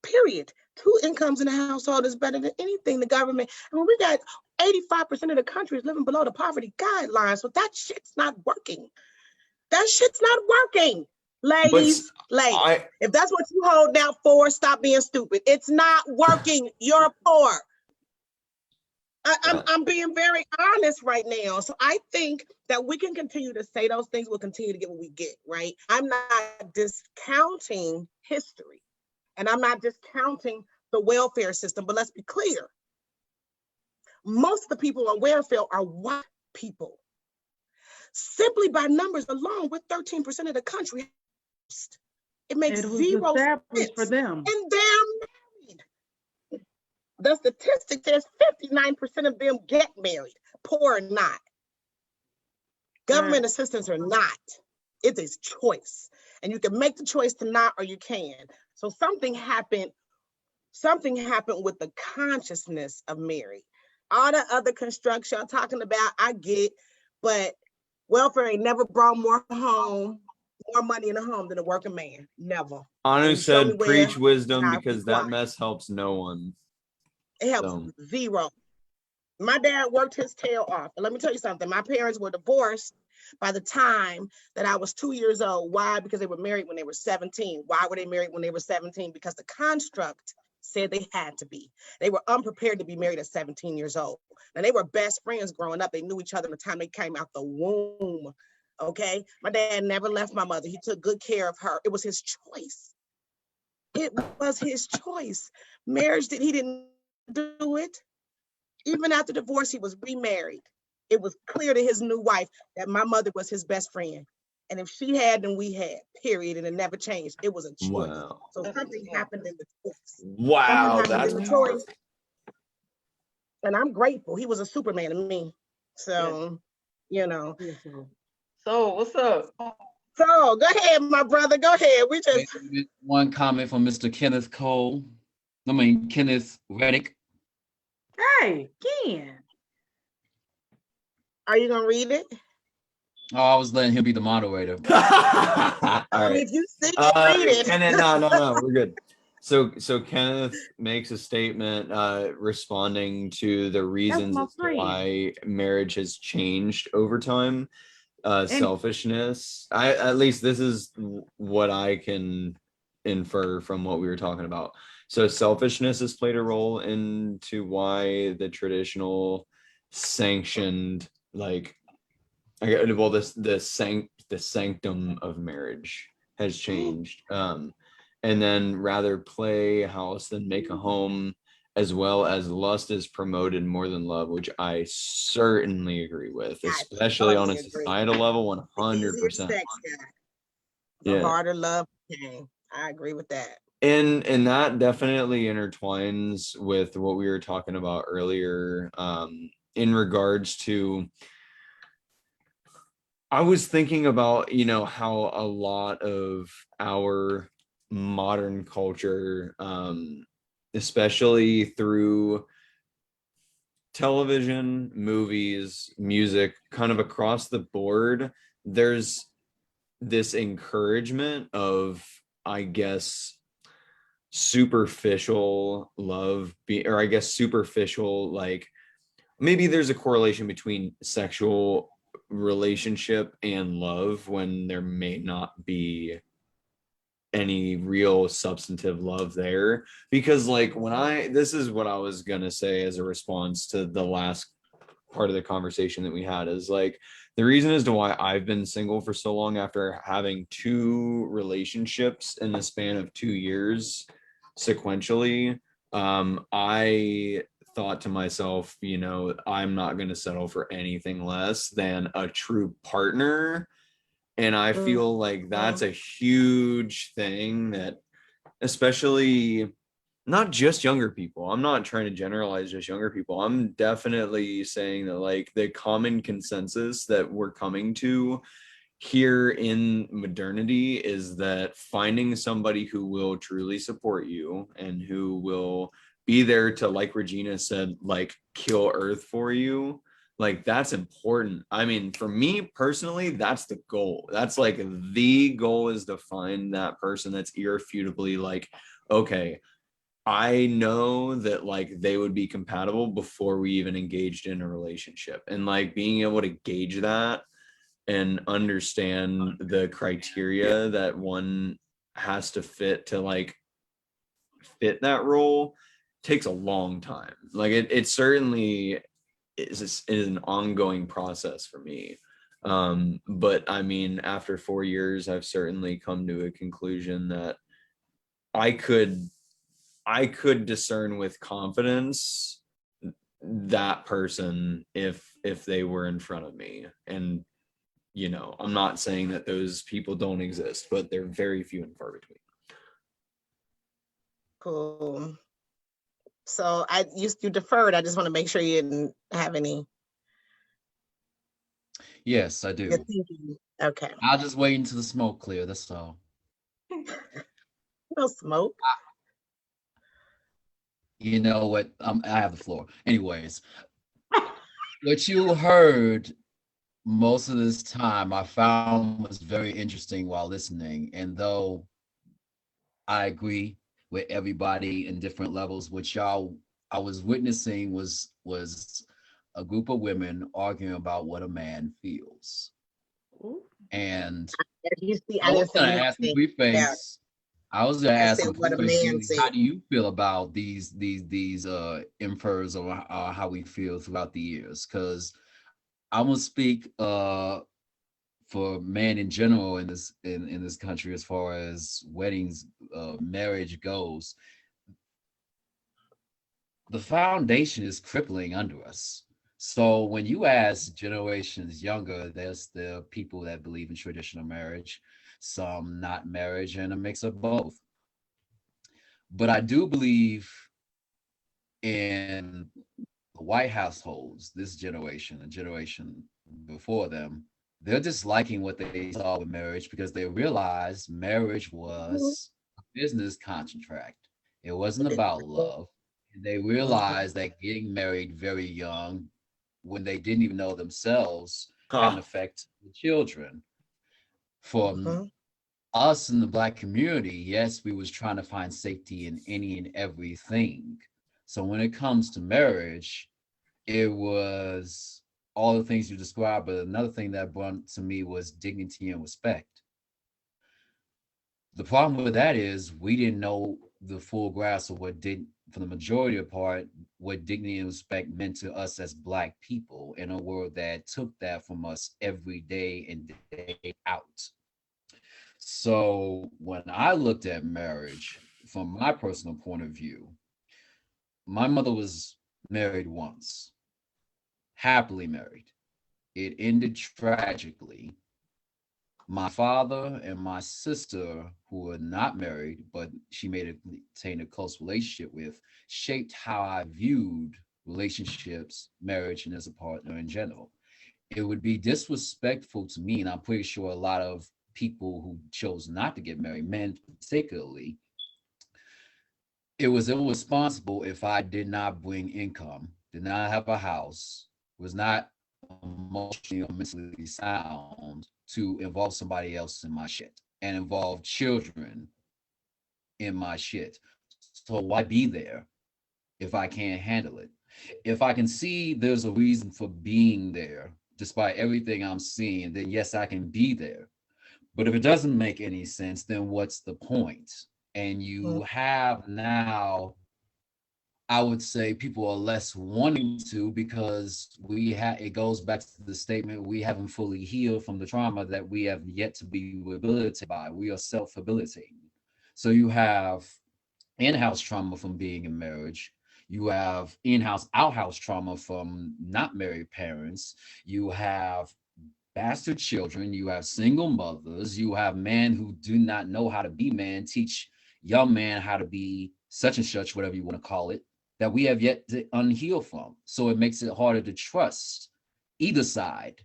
period. 2 incomes in a household is better than anything the government. I mean, we got 85% of the country is living below the poverty guidelines, so that shit's not working. That shit's not working. Ladies, if that's what you hold out for, stop being stupid. It's not working. You're poor. I'm being very honest right now. So I think that we can continue to say those things. We'll continue to get what we get, right? I'm not discounting history, and I'm not discounting the welfare system, but let's be clear. Most of the people on welfare are white people. Simply by numbers alone, we're 13% of the country. It makes zero sense for them. And they're married. The statistic says 59% of them get married, poor or not. Government assistance or not. It is choice. And you can make the choice to not, or you can. So something happened with the consciousness of marriage. All the other construction I'm talking about, I get, but welfare ain't never brought more money in the home than a working man. Never. Anu said, preach wisdom, because that mess helps no one. It helps zero. My dad worked his tail off. And let me tell you something. My parents were divorced by the time that I was 2 years old. Why? Because they were married when they were 17. Why were they married when they were 17? Because the construct said they had to be. They were unprepared to be married at 17 years old. And they were best friends growing up. They knew each other the time they came out the womb. Okay? My dad never left my mother. He took good care of her. It was his choice. It was his choice. Marriage, he didn't do it. Even after divorce, he was remarried. It was clear to his new wife that my mother was his best friend. And if she had, then we had, period. And it never changed. It was a choice. Wow. So something happened in the choice. Wow, that's the choice. And I'm grateful. He was a Superman to me. So, you know. So what's up? So go ahead, my brother. Go ahead. We just one comment from Mr. Kenneth Reddick. Hey, Ken. Are you gonna read it? Oh, I was letting him be the moderator. All right. If you see it, read it. Kenneth, no, we're good. So Kenneth makes a statement responding to the reasons as to why marriage has changed over time. Selfishness. At least this is what I can infer from what we were talking about. So selfishness has played a role into why the traditional sanctioned, the sanctum of marriage has changed. And then rather play a house than make a home, as well as lust is promoted more than love, which I certainly agree with, I especially on a totally agree. societal level, The easier 100%. sex got, the Yeah. harder love became. I agree with that. And that definitely intertwines with what we were talking about earlier, in regards to, I was thinking about, how a lot of our modern culture, especially through television, movies, music, kind of across the board, there's this encouragement of, I guess, superficial love, or I guess superficial, like maybe there's a correlation between sexual relationship and love when there may not be any real substantive love there. Because like this is what I was gonna say as a response to the last part of the conversation that we had, is like the reason as to why I've been single for so long after having 2 relationships in the span of 2 years sequentially. I thought to myself, I'm not going to settle for anything less than a true partner. And I feel like that's a huge thing that, especially not just younger people, I'm not trying to generalize just younger people. I'm definitely saying that like the common consensus that we're coming to here in modernity is that finding somebody who will truly support you and who will be there to, like Regina said, like kill earth for you, like that's important. I mean, for me personally, that's the goal. That's like the goal, is to find that person that's irrefutably like, okay, I know that like they would be compatible before we even engaged in a relationship. And like being able to gauge that and understand the criteria that one has to fit to like fit that role takes a long time. Like it certainly is an ongoing process for me. But I mean, after 4 years, I've certainly come to a conclusion that I could discern with confidence that person if they were in front of me. And I'm not saying that those people don't exist, but they're very few and far between. Cool. So you deferred. I just want to make sure you didn't have any. Yes, I do. Okay. I'll just wait until the smoke clear. That's all. No smoke. You know what? I have the floor. Anyways, what you heard most of this time, I found was very interesting while listening. And though I agree with everybody in different levels, what I was witnessing was a group of women arguing about what a man feels. And You see, I was going to ask Blueface. I was going to ask him, how do you feel about these infers or how we feel throughout the years? Because I'm gonna speak for men in general in this country as far as weddings, marriage goes. The foundation is crippling under us. So when you ask generations younger, there's the people that believe in traditional marriage, some not marriage, and a mix of both. But I do believe in the white households, this generation, a generation before them, they're just liking what they saw with marriage because they realized marriage was a business contract. It wasn't about love. And they realized that getting married very young, when they didn't even know themselves, had an effect on children. For us in the Black community, yes, we was trying to find safety in any and everything. So when it comes to marriage, it was all the things you described, but another thing that brought to me was dignity and respect. The problem with that is we didn't know the full grasp of for the majority of part, what dignity and respect meant to us as Black people in a world that took that from us every day and day out. So when I looked at marriage from my personal point of view, my mother was married once, happily married. It ended tragically. My father and my sister, who were not married, but she maintained a close relationship with, shaped how I viewed relationships, marriage, and as a partner in general. It would be disrespectful to me, and I'm pretty sure a lot of people who chose not to get married, men particularly, it was irresponsible if I did not bring income, did not have a house, was not emotionally or mentally sound to involve somebody else in my shit and involve children in my shit. So why be there if I can't handle it? If I can see there's a reason for being there, despite everything I'm seeing, then yes, I can be there. But if it doesn't make any sense, then what's the point? And you have now, I would say people are less wanting to because it goes back to the statement, we haven't fully healed from the trauma that we have yet to be rehabilitated by. We are self-rehabilitating. So you have in-house trauma from being in marriage. You have in-house, outhouse trauma from not married parents. You have bastard children. You have single mothers. You have men who do not know how to be men, teach young men how to be such and such, whatever you want to call it, that we have yet to unheal from. So it makes it harder to trust either side.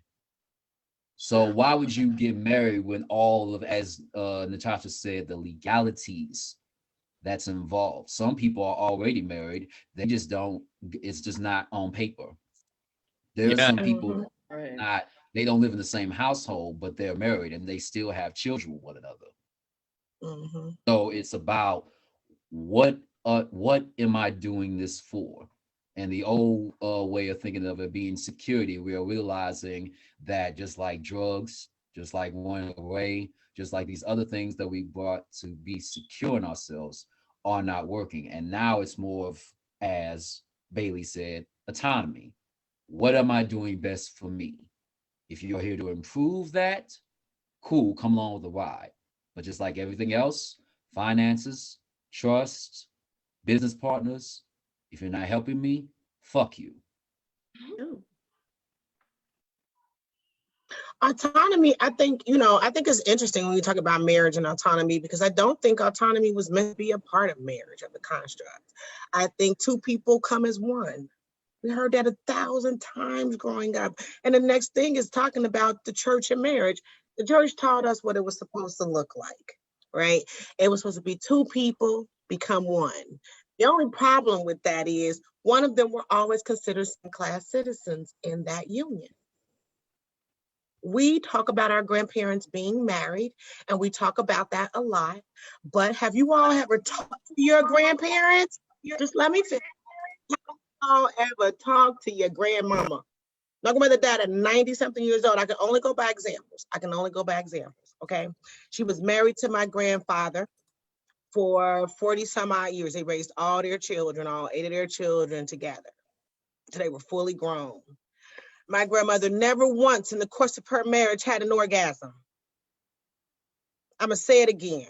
So why would you get married when all of, as Natasha said, the legalities that's involved? Some people are already married. They just don't, it's just not on paper. There are some people not, they don't live in the same household, but they're married and they still have children with one another. So it's about what am I doing this for? And the old way of thinking of it being security, we are realizing that just like drugs, just like running away, just like these other things that we brought to be secure in ourselves are not working. And now it's more of, as Bailey said, autonomy. What am I doing best for me? If you're here to improve that, cool, come along with the ride. But just like everything else, finances, trust, business partners, if you're not helping me, fuck you. Autonomy, I think it's interesting when you talk about marriage and autonomy, because I don't think autonomy was meant to be a part of marriage, of the construct. I think two people come as one. We heard that 1,000 times growing up. And the next thing is talking about the church and marriage. The church taught us what it was supposed to look like, right? It was supposed to be two people become one. The only problem with that is one of them were always considered second-class citizens in that union. We talk about our grandparents being married, and we talk about that a lot. But have you all ever talked to your grandparents? Just let me finish. Y'all ever talk to your grandmama? My grandmother died at 90-something years old. I can only go by examples. Okay? She was married to my grandfather for 40 some odd years. They raised all their children, all 8 of their children together. So they were fully grown. My grandmother never once in the course of her marriage had an orgasm. I'm going to say it again.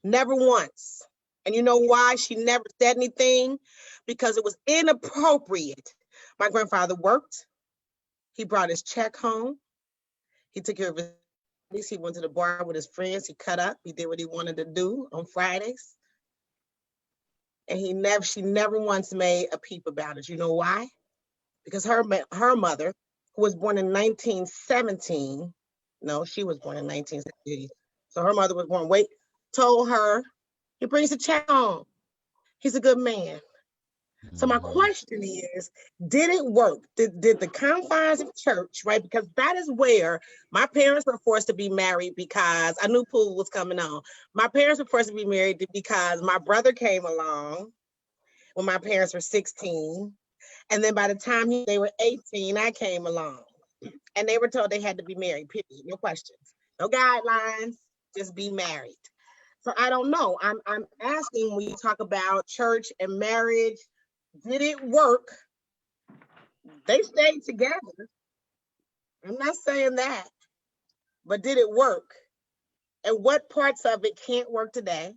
Never once. And you know why she never said anything? Because it was inappropriate. My grandfather worked. He brought his check home. He took care of his studies. He went to the bar with his friends. He cut up. He did what he wanted to do on Fridays. And she never once made a peep about it. You know why? Because her mother, who was born in 1917, no, she was born in 1970. So her mother was born, told her, he brings a check home. He's a good man. So my question is, did it work? Did the confines of church, right? Because that is where my parents were forced to be married, because I knew pool was coming on. My parents were forced to be married because my brother came along when my parents were 16. And then by the time they were 18, I came along. And they were told they had to be married, period. No questions, no guidelines, just be married. So I don't know. I'm asking, when you talk about church and marriage, did it work? They stayed together. I'm not saying that, but did it work? and what parts of it can't work today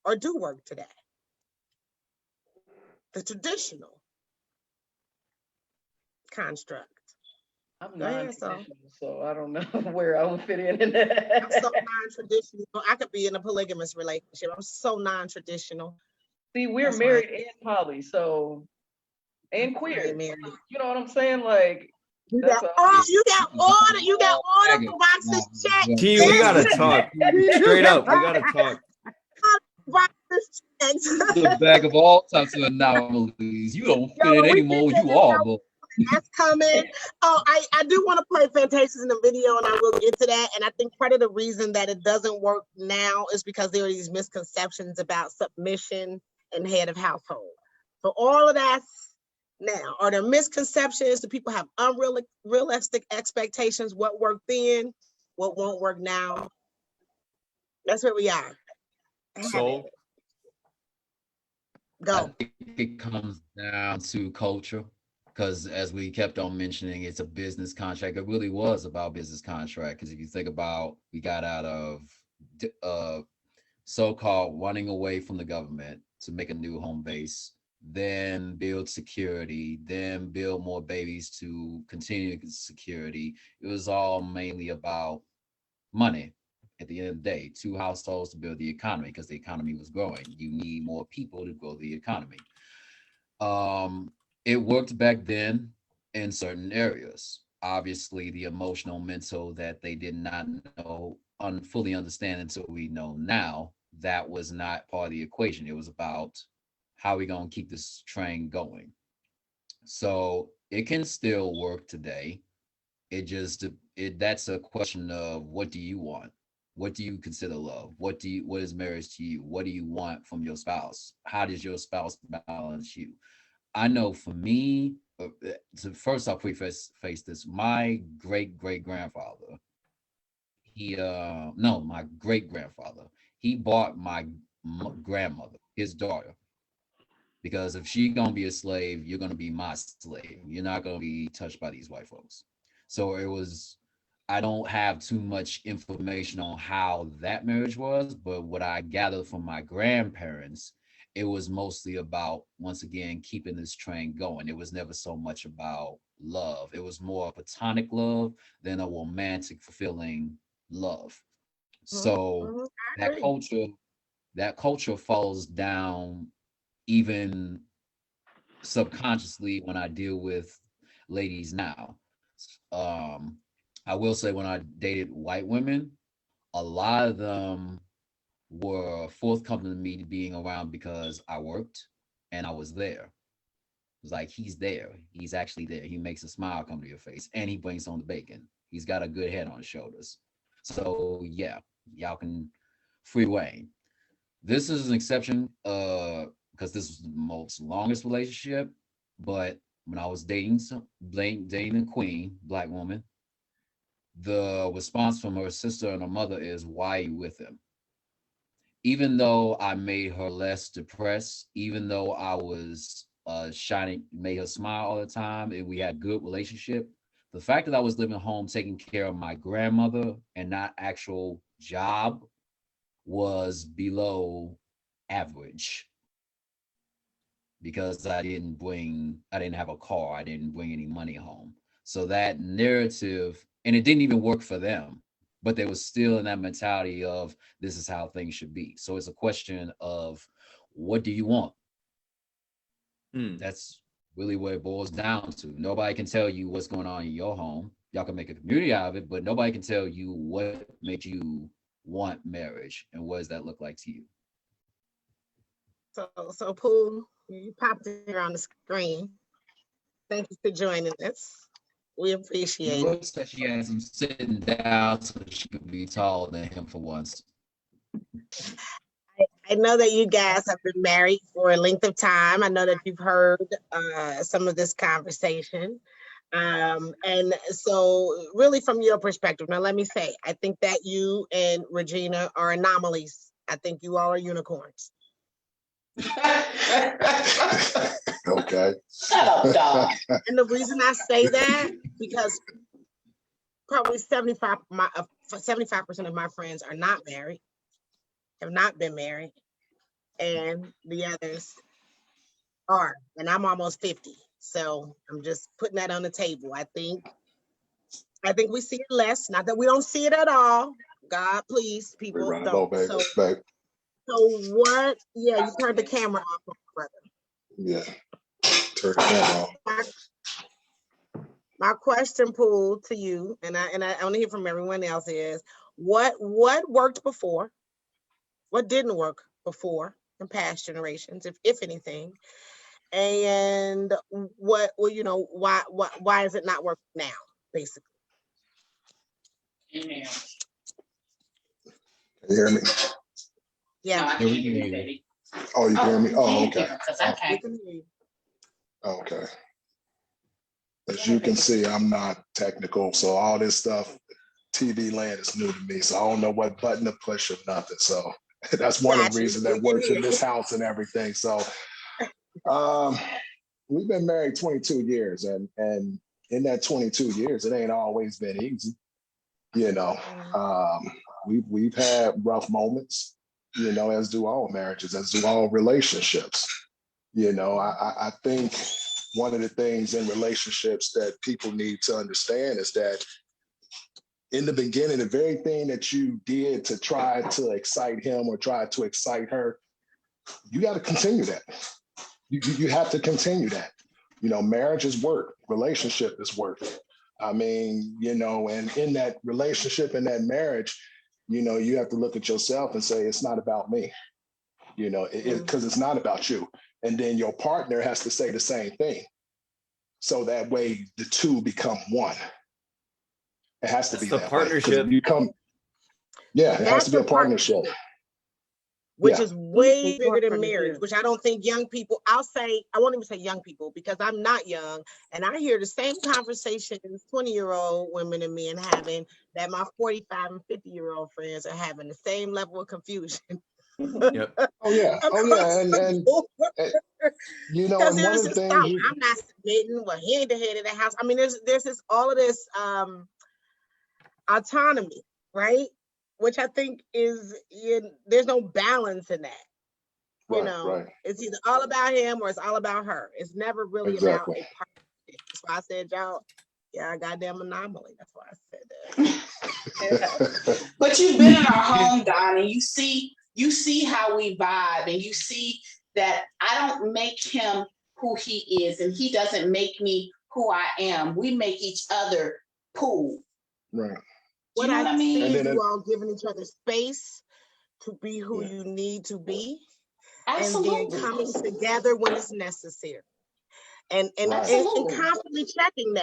or do work today. The traditional construct. I'm Go ahead, so. non-traditional, so I don't know where I would fit in I'm that. so non-traditional. I could be in a polygamous relationship. I'm so non-traditional. See, we're That's why married and poly, so and I queer. ain't married. You know what I'm saying? Like You that's got, a you got order for boxes checked. T, we gotta talk. Straight up, we gotta talk. Boxes checked. The bag of all types of anomalies. You don't fit Yo, in we anymore. did You that. are, but That's coming. Oh, I do want to play Fantasia in the video, and I will get to that. And I think part of the reason that it doesn't work now is because there are these misconceptions about submission and head of household. So all of that's now. Are there misconceptions? Do people have unrealistic expectations? What worked then? What won't work now? That's where we are. So Go. I think it comes down to culture. Because as we kept on mentioning, it's a business contract. It really was about business contract. Because if you think about, we got out of so-called running away from the government to make a new home base, then build security, then build more babies to continue security. It was all mainly about money. At the end of the day, 2 households to build the economy because the economy was growing. You need more people to grow the economy. It worked back then in certain areas. Obviously, the emotional, mental that they did not know, fully understand until we know now, that was not part of the equation. It was about how we going to keep this train going. So it can still work today. That's a question of what do you want? What do you consider love? What is marriage to you? What do you want from your spouse? How does your spouse balance you? I know for me, first I'll preface this. My great-great-grandfather, my great-grandfather, he bought my grandmother, his daughter, because if she gonna be a slave, you're gonna be my slave. You're not gonna be touched by these white folks. So I don't have too much information on how that marriage was, but what I gathered from my grandparents, it was mostly about, once again, keeping this train going. It was never so much about love. It was more platonic love than a romantic, fulfilling love. So that culture falls down even subconsciously when I deal with ladies now. I will say when I dated white women, a lot of them were forthcoming to me being around because I worked and I was there. It was like, he's there. He's actually there. He makes a smile come to your face and he brings on the bacon. He's got a good head on his shoulders. So yeah, y'all can free reign. This is an exception because this was the most longest relationship. But when I was dating a queen, Black woman, the response from her sister and her mother is, why are you with him? Even though I made her less depressed, even though I was made her smile all the time, and we had a good relationship, the fact that I was living home taking care of my grandmother and not actual job was below average, because I didn't have a car, I didn't bring any money home. So that narrative, and it didn't even work for them, but they were still in that mentality of this is how things should be. So it's a question of, what do you want? That's really what it boils down to. Nobody can tell you what's going on in your home. Y'all can make a community out of it, but nobody can tell you what made you want marriage and what does that look like to you. So Pooh, you popped here on the screen. Thank you for joining us. We appreciate it. Looks like she has him sitting down so she could be taller than him for once. I know that you guys have been married for a length of time. I know that you've heard some of this conversation. And so really from your perspective, now let me say, I think that you and Regina are anomalies. I think you all are unicorns. Okay. Shut up, dog. And the reason I say that, because probably 75% 75% of my friends are not married, have not been married, and the others are. And I'm almost 50. So I'm just putting that on the table. I think we see it less. Not that we don't see it at all. God, please, We people run it low, don't. baby. So Babe. what? Yeah, you turned the camera off, brother. Yeah. Turn the camera off. My question, Pool, to you, and I want to hear from everyone else is what worked before, what didn't work before in past generations, if anything, and what, well, you know, why is it not working now, basically? Can you hear me? Yeah. Yeah, we can hear you. Oh, you can hear me? Oh, okay. We can hear you. Okay. As you can see, I'm not technical, so all this stuff, TV land is new to me, so I don't know what button to push or nothing. So that's one of the reasons that works in this house and everything. So we've been married 22 years, and in that 22 years, it ain't always been easy. You know, we've had rough moments, you know, as do all marriages, as do all relationships. You know, I think one of the things in relationships that people need to understand is that in the beginning, the very thing that you did to try to excite him or try to excite her, you got to continue that. You have to continue that. You know, marriage is work, relationship is work. I mean, you know, and in that relationship, in that marriage, you know, you have to look at yourself and say, it's not about me, you know, because it's not about you. And then your partner has to say the same thing. So that way the two become one. It has to be the that partnership. way. It has to be a partnership. Which is way bigger than marriage, which I don't think young people, I won't even say young people because I'm not young. And I hear the same conversations 20-year-old women and men having that my 45 and 50-year-old friends are having, the same level of confusion. Yep. Oh yeah. And you know, and one of the things I'm not submitting, well, he ain't the head of the house. I mean, there's this all of this autonomy, right? Which I think is, there's no balance in that. You know, it's either all about him or it's all about her. It's never really about a partnership. That's why I said y'all, a goddamn anomaly. That's why I said that. But you've been in our home, Donnie. You see how we vibe, and you see that I don't make him who he is, and he doesn't make me who I am. We make each other Pool. Right. What you know I mean? see is you all giving each other space to be who you need to be. Absolutely. And then coming together when it's necessary. And constantly checking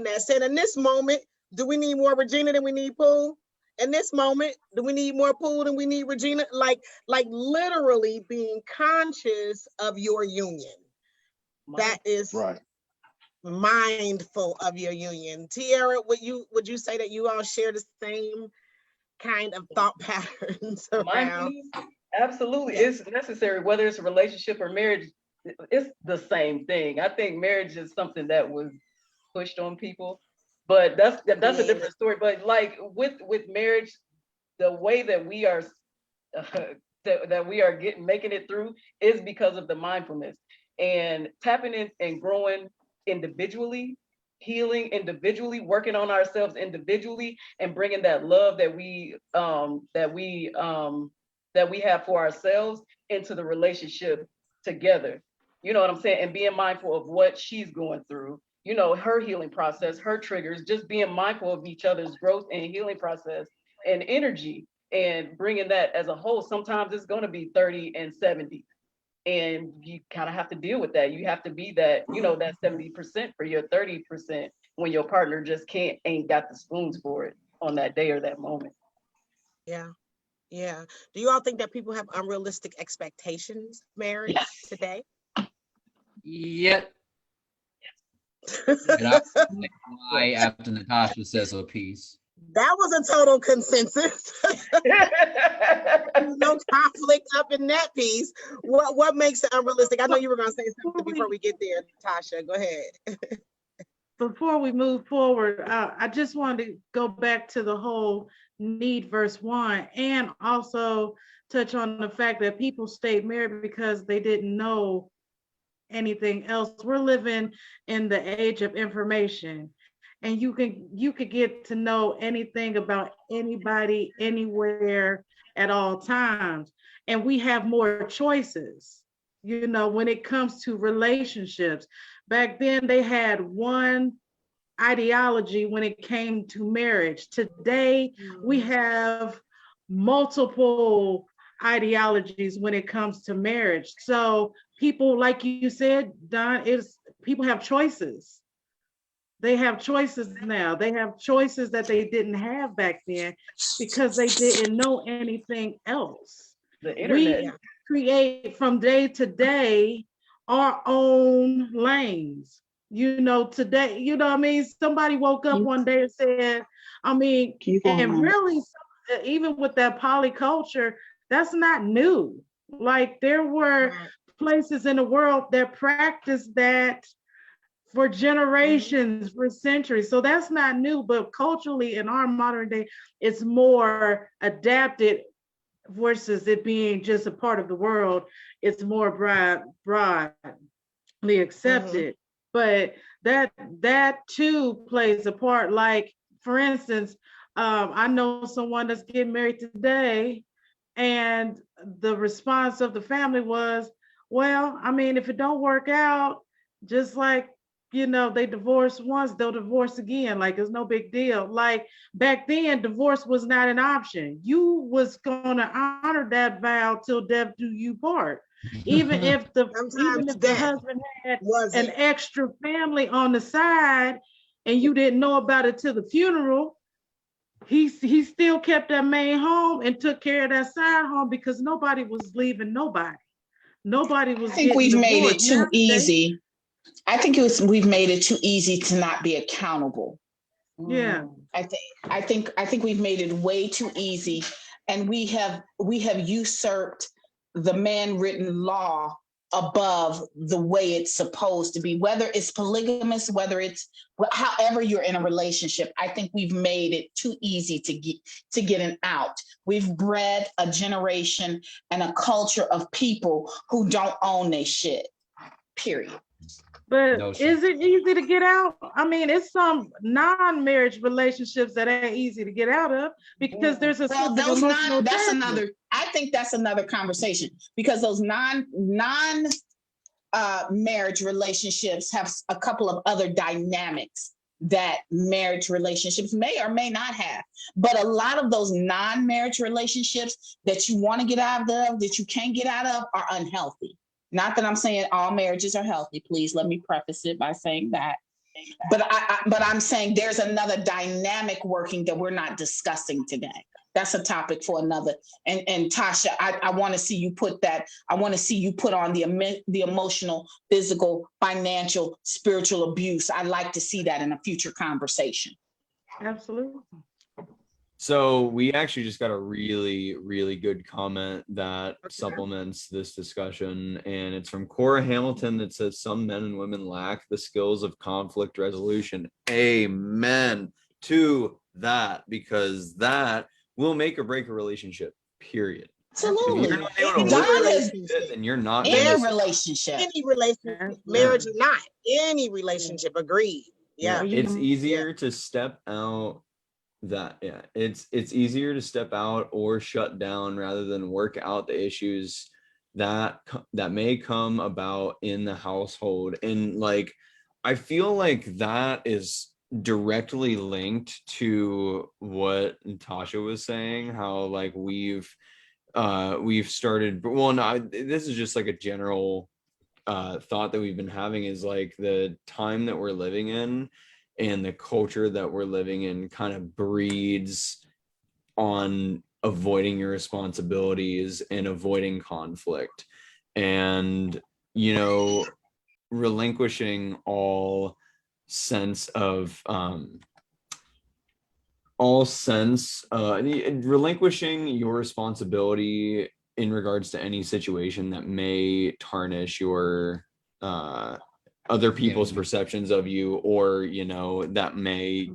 that. Saying in this moment, do we need more Regina than we need Pool? In this moment, do we need more Pool than we need Regina? Like literally being conscious of your union. That is mindful of your union. Tiara, would you say that you all share the same kind of thought patterns around? Absolutely. It's necessary, whether it's a relationship or marriage, it's the same thing. I think marriage is something that was pushed on people, but that's a different story. But like with marriage, the way that we are that we are making it through is because of the mindfulness and tapping in and growing individually, healing individually, working on ourselves individually, and bringing that love that we have for ourselves into the relationship together. You know what I'm saying? And being mindful of what she's going through, you know, her healing process, her triggers, just being mindful of each other's growth and healing process and energy, and bringing that as a whole. Sometimes it's going to be 30 and 70. And you kind of have to deal with that. You have to be that, you know, that 70% for your 30% when your partner just ain't got the spoons for it on that day or that moment. Yeah. Do you all think that people have unrealistic expectations of marriage today? Yep. And I after Natasha says her piece. That was a total consensus. No conflict up in that piece. What makes it unrealistic? I know you were going to say something before we get there, Natasha. Go ahead. before we move forward, I just wanted to go back to the whole need versus want, and also touch on the fact that people stayed married because they didn't know anything else. We're living in the age of information, and you could get to know anything about anybody anywhere at all times, and we have more choices, you know, when it comes to relationships. Back then they had one ideology when it came to marriage. Today we have multiple ideologies when it comes to marriage. So people, like you said, Don, is people have choices. They have choices now. They have choices that they didn't have back then because they didn't know anything else. The internet. We create from day to day our own lanes. You know, today, you know what I mean? Somebody woke up one day and said, I mean, and really, even with that polyculture, that's not new. Like there were places in the world that practiced that for generations, for centuries. So that's not new, but culturally in our modern day, it's more adapted versus it being just a part of the world. It's more broadly accepted. But that too plays a part. Like, for instance, I know someone that's getting married today, and the response of the family was, well, I mean, if it don't work out, just like, you know, they divorced once, they'll divorce again. Like, it's no big deal. Like back then, divorce was not an option. You was gonna honor that vow till death do you part. Even if the husband had an extra family on the side and you didn't know about it till the funeral, he still kept that main home and took care of that side home because nobody was leaving nobody. Nobody was. I think we've made it too easy. I think we've made it too easy to not be accountable. Yeah. I think we've made it way too easy, and we have usurped the man-written law above the way it's supposed to be, whether it's polygamous, whether it's however you're in a relationship. I think we've made it too easy to get an out. We've bred a generation and a culture of people who don't own their shit, period. But is it easy to get out? I mean, it's some non-marriage relationships that ain't easy to get out of because there's a I think that's another conversation, because those non marriage relationships have a couple of other dynamics that marriage relationships may or may not have. But a lot of those non-marriage relationships that you want to get out of, that you can't get out of, are unhealthy. Not that I'm saying all marriages are healthy. Please let me preface it by saying that. But I'm saying there's another dynamic working that we're not discussing today. That's a topic for another. And Tasha, I want to see you put that. I want to see you put on the emotional, physical, financial, spiritual abuse. I'd like to see that in a future conversation. Absolutely. So we actually just got a really, really good comment that supplements this discussion. And it's from Cora Hamilton that says, some men and women lack the skills of conflict resolution. Amen to that, because that will make or break a relationship, period. Absolutely. If you're not able to work then you're not in a relationship. Any relationship, marriage or not, any relationship, agreed. Yeah. It's easier to step out it's easier to step out or shut down rather than work out the issues that may come about in the household. And like, I feel like that is directly linked to what Natasha was saying, how like we've started, well, no, this is just like a general thought that we've been having, is like the time that we're living in and the culture that we're living in kind of breeds on avoiding your responsibilities and avoiding conflict, and, you know, relinquishing all sense of relinquishing your responsibility in regards to any situation that may tarnish your other people's perceptions of you, or that may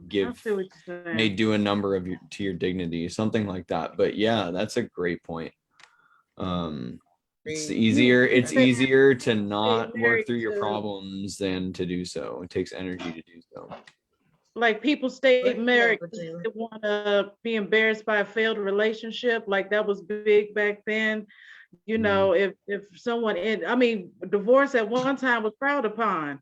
do a number of to your dignity, something like that. But yeah, that's a great point. It's easier to not work through your problems than to do so. It takes energy to do so. Like people stay married because they want to be embarrassed by a failed relationship. Like that was big back then. If someone divorce at one time was frowned upon,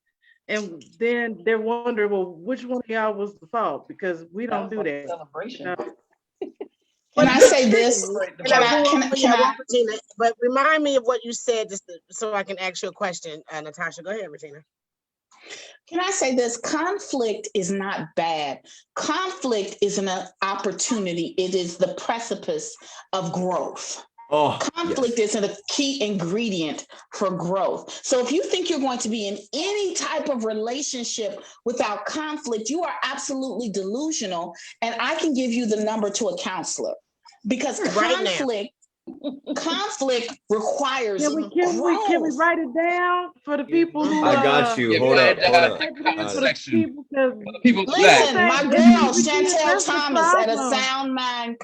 and then they're wondering, well, which one of y'all was the fault? Because we don't do that. Celebration. Can I say this? But remind me of what you said, so I can ask you a question, Natasha. Go ahead, Regina. Can I say this? Conflict is not bad. Conflict is an opportunity. It is the precipice of growth. Conflict is a key ingredient for growth. So if you think you're going to be in any type of relationship without conflict, you are absolutely delusional. And I can give you the number to a counselor, because conflict requires can we write it down for the people who I got you. Hold up. Listen, my girl Chantel Thomas at A Sound Mind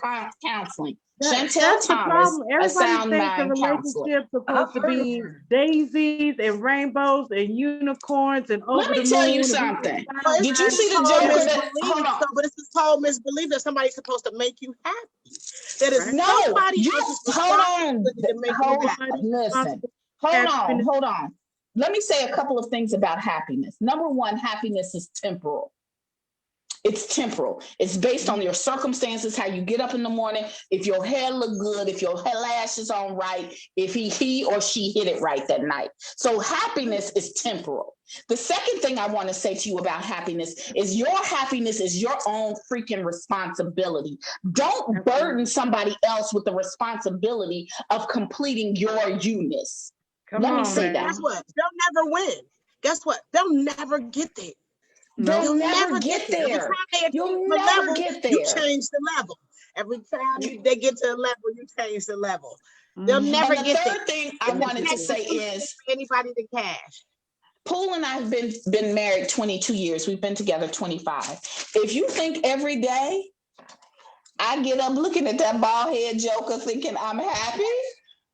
Counseling. Chantel Thomas, A Sound Mind Counseling. Supposed to be daisies and rainbows and unicorns and over the moon. Let me tell you something. Did you see the Joker? Hold on. But it's this whole misbelief that somebody's supposed to make you happy. That is Hold on. Let me say a couple of things about happiness. Number one, happiness is temporal. It's temporal. It's based on your circumstances, how you get up in the morning, if your hair look good, if your lashes on right, if he or she hit it right that night. So happiness is temporal. The second thing I want to say to you about happiness is your happiness is your own freaking responsibility. Don't burden somebody else with the responsibility of completing your you-ness. Let me say that. Guess what? They'll never win. Guess what? They'll never get there. You'll never get there. You'll never get there. You change the level. Every time they get to a level, you change the level. They'll never get there. The third thing I wanted to say is anybody to cash. Poole and I have been married 22 years. We've been together 25. If you think every day I get up looking at that bald head joker thinking I'm happy,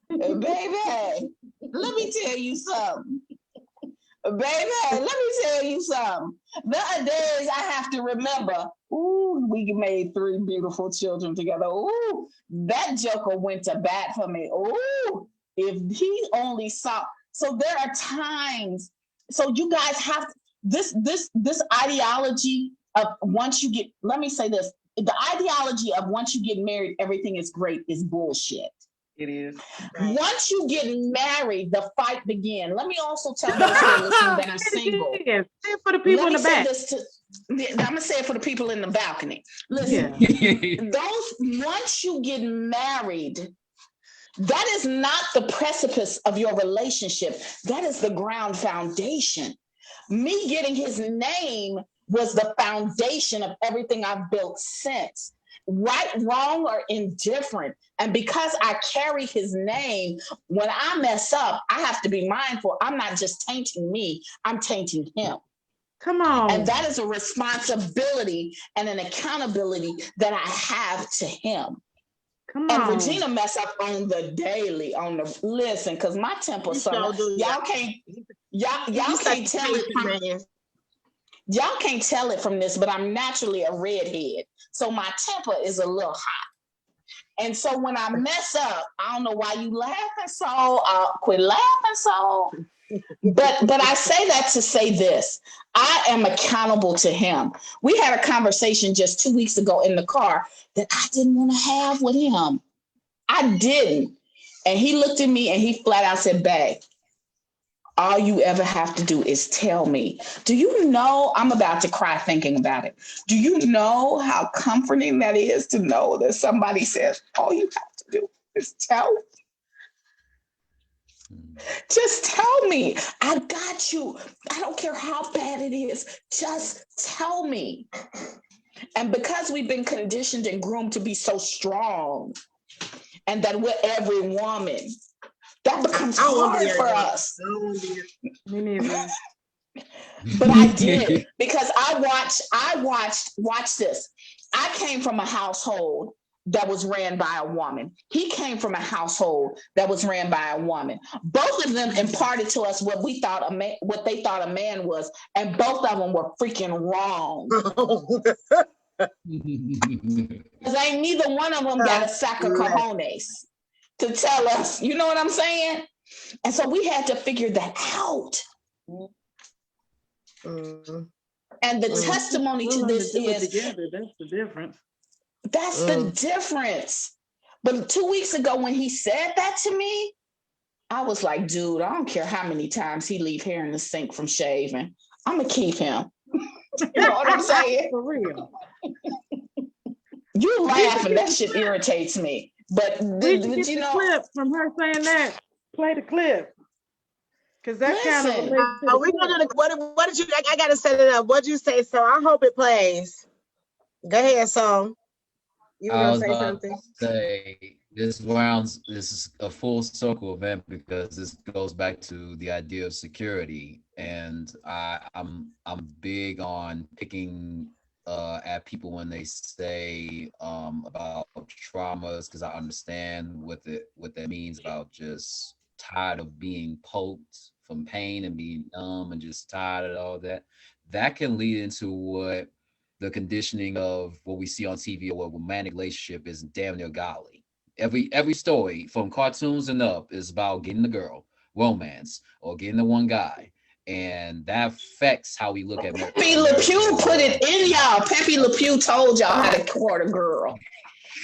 baby, let me tell you something. Baby, let me tell you something. The other days I have to remember, we made 3 beautiful children together. Ooh, that joker went to bat for me. Ooh, if he only saw. So there are times. So you guys have this ideology of once you get. Let me say this: the ideology of once you get married, everything is great is bullshit. It is. Once you get married, the fight begins. Let me also tell those who are listening that are single. For the people in the back. I'm gonna say it for the people in the balcony. Listen, once you get married, that is not the precipice of your relationship. That is the ground foundation. Me getting his name was the foundation of everything I've built since. Right, wrong, or indifferent. And because I carry his name, when I mess up, I have to be mindful. I'm not just tainting me, I'm tainting him. Come on. And that is a responsibility and an accountability that I have to him. Come on. And Regina mess up on the daily, listen, because my temper, y'all can't tell it. Y'all can't tell it from this, but I'm naturally a redhead. So my temper is a little hot. And so when I mess up, I don't know why you laughing so, quit laughing so. But I say that to say this. I am accountable to him. We had a conversation just 2 weeks ago in the car that I didn't want to have with him. I didn't. And he looked at me and he flat out said, babe, all you ever have to do is tell me. Do you know, I'm about to cry thinking about it. Do you know how comforting that is to know that somebody says, all you have to do is tell me? Just tell me. I got you. I don't care how bad it is. Just tell me. And because we've been conditioned and groomed to be so strong, and that we're every woman, that becomes hard for us. Me neither. But I did because watch this. I came from a household that was ran by a woman. He came from a household that was ran by a woman. Both of them imparted to us what we thought what they thought a man was, and both of them were freaking wrong. Because ain't neither one of them got a sack of cojones to tell us, you know what I'm saying? And so we had to figure that out. And the testimony to this is together. That's the difference. That's the difference. But 2 weeks ago when he said that to me, I was like, dude, I don't care how many times he leave hair in the sink from shaving. I'm gonna keep him. You know what I'm saying? For real. You laughing, that shit irritates me. But you know, clip from her saying that. Play the clip. Because that kind of we gonna do what did you I gotta set it up. What'd you say? So I hope it plays. Go ahead, so you were gonna say something. This is a full circle event because this goes back to the idea of security, and I'm big on picking at people when they say about traumas, because I understand what that means about just tired of being poked from pain and being numb and just tired of all that. That can lead into what the conditioning of what we see on TV or what romantic relationship is damn near godly. Every story from cartoons and up is about getting the girl, romance, or getting the one guy. And that affects how we look at marriage. Pepe Le Pew put it in y'all. Pepe Le Pew told y'all how to court a girl.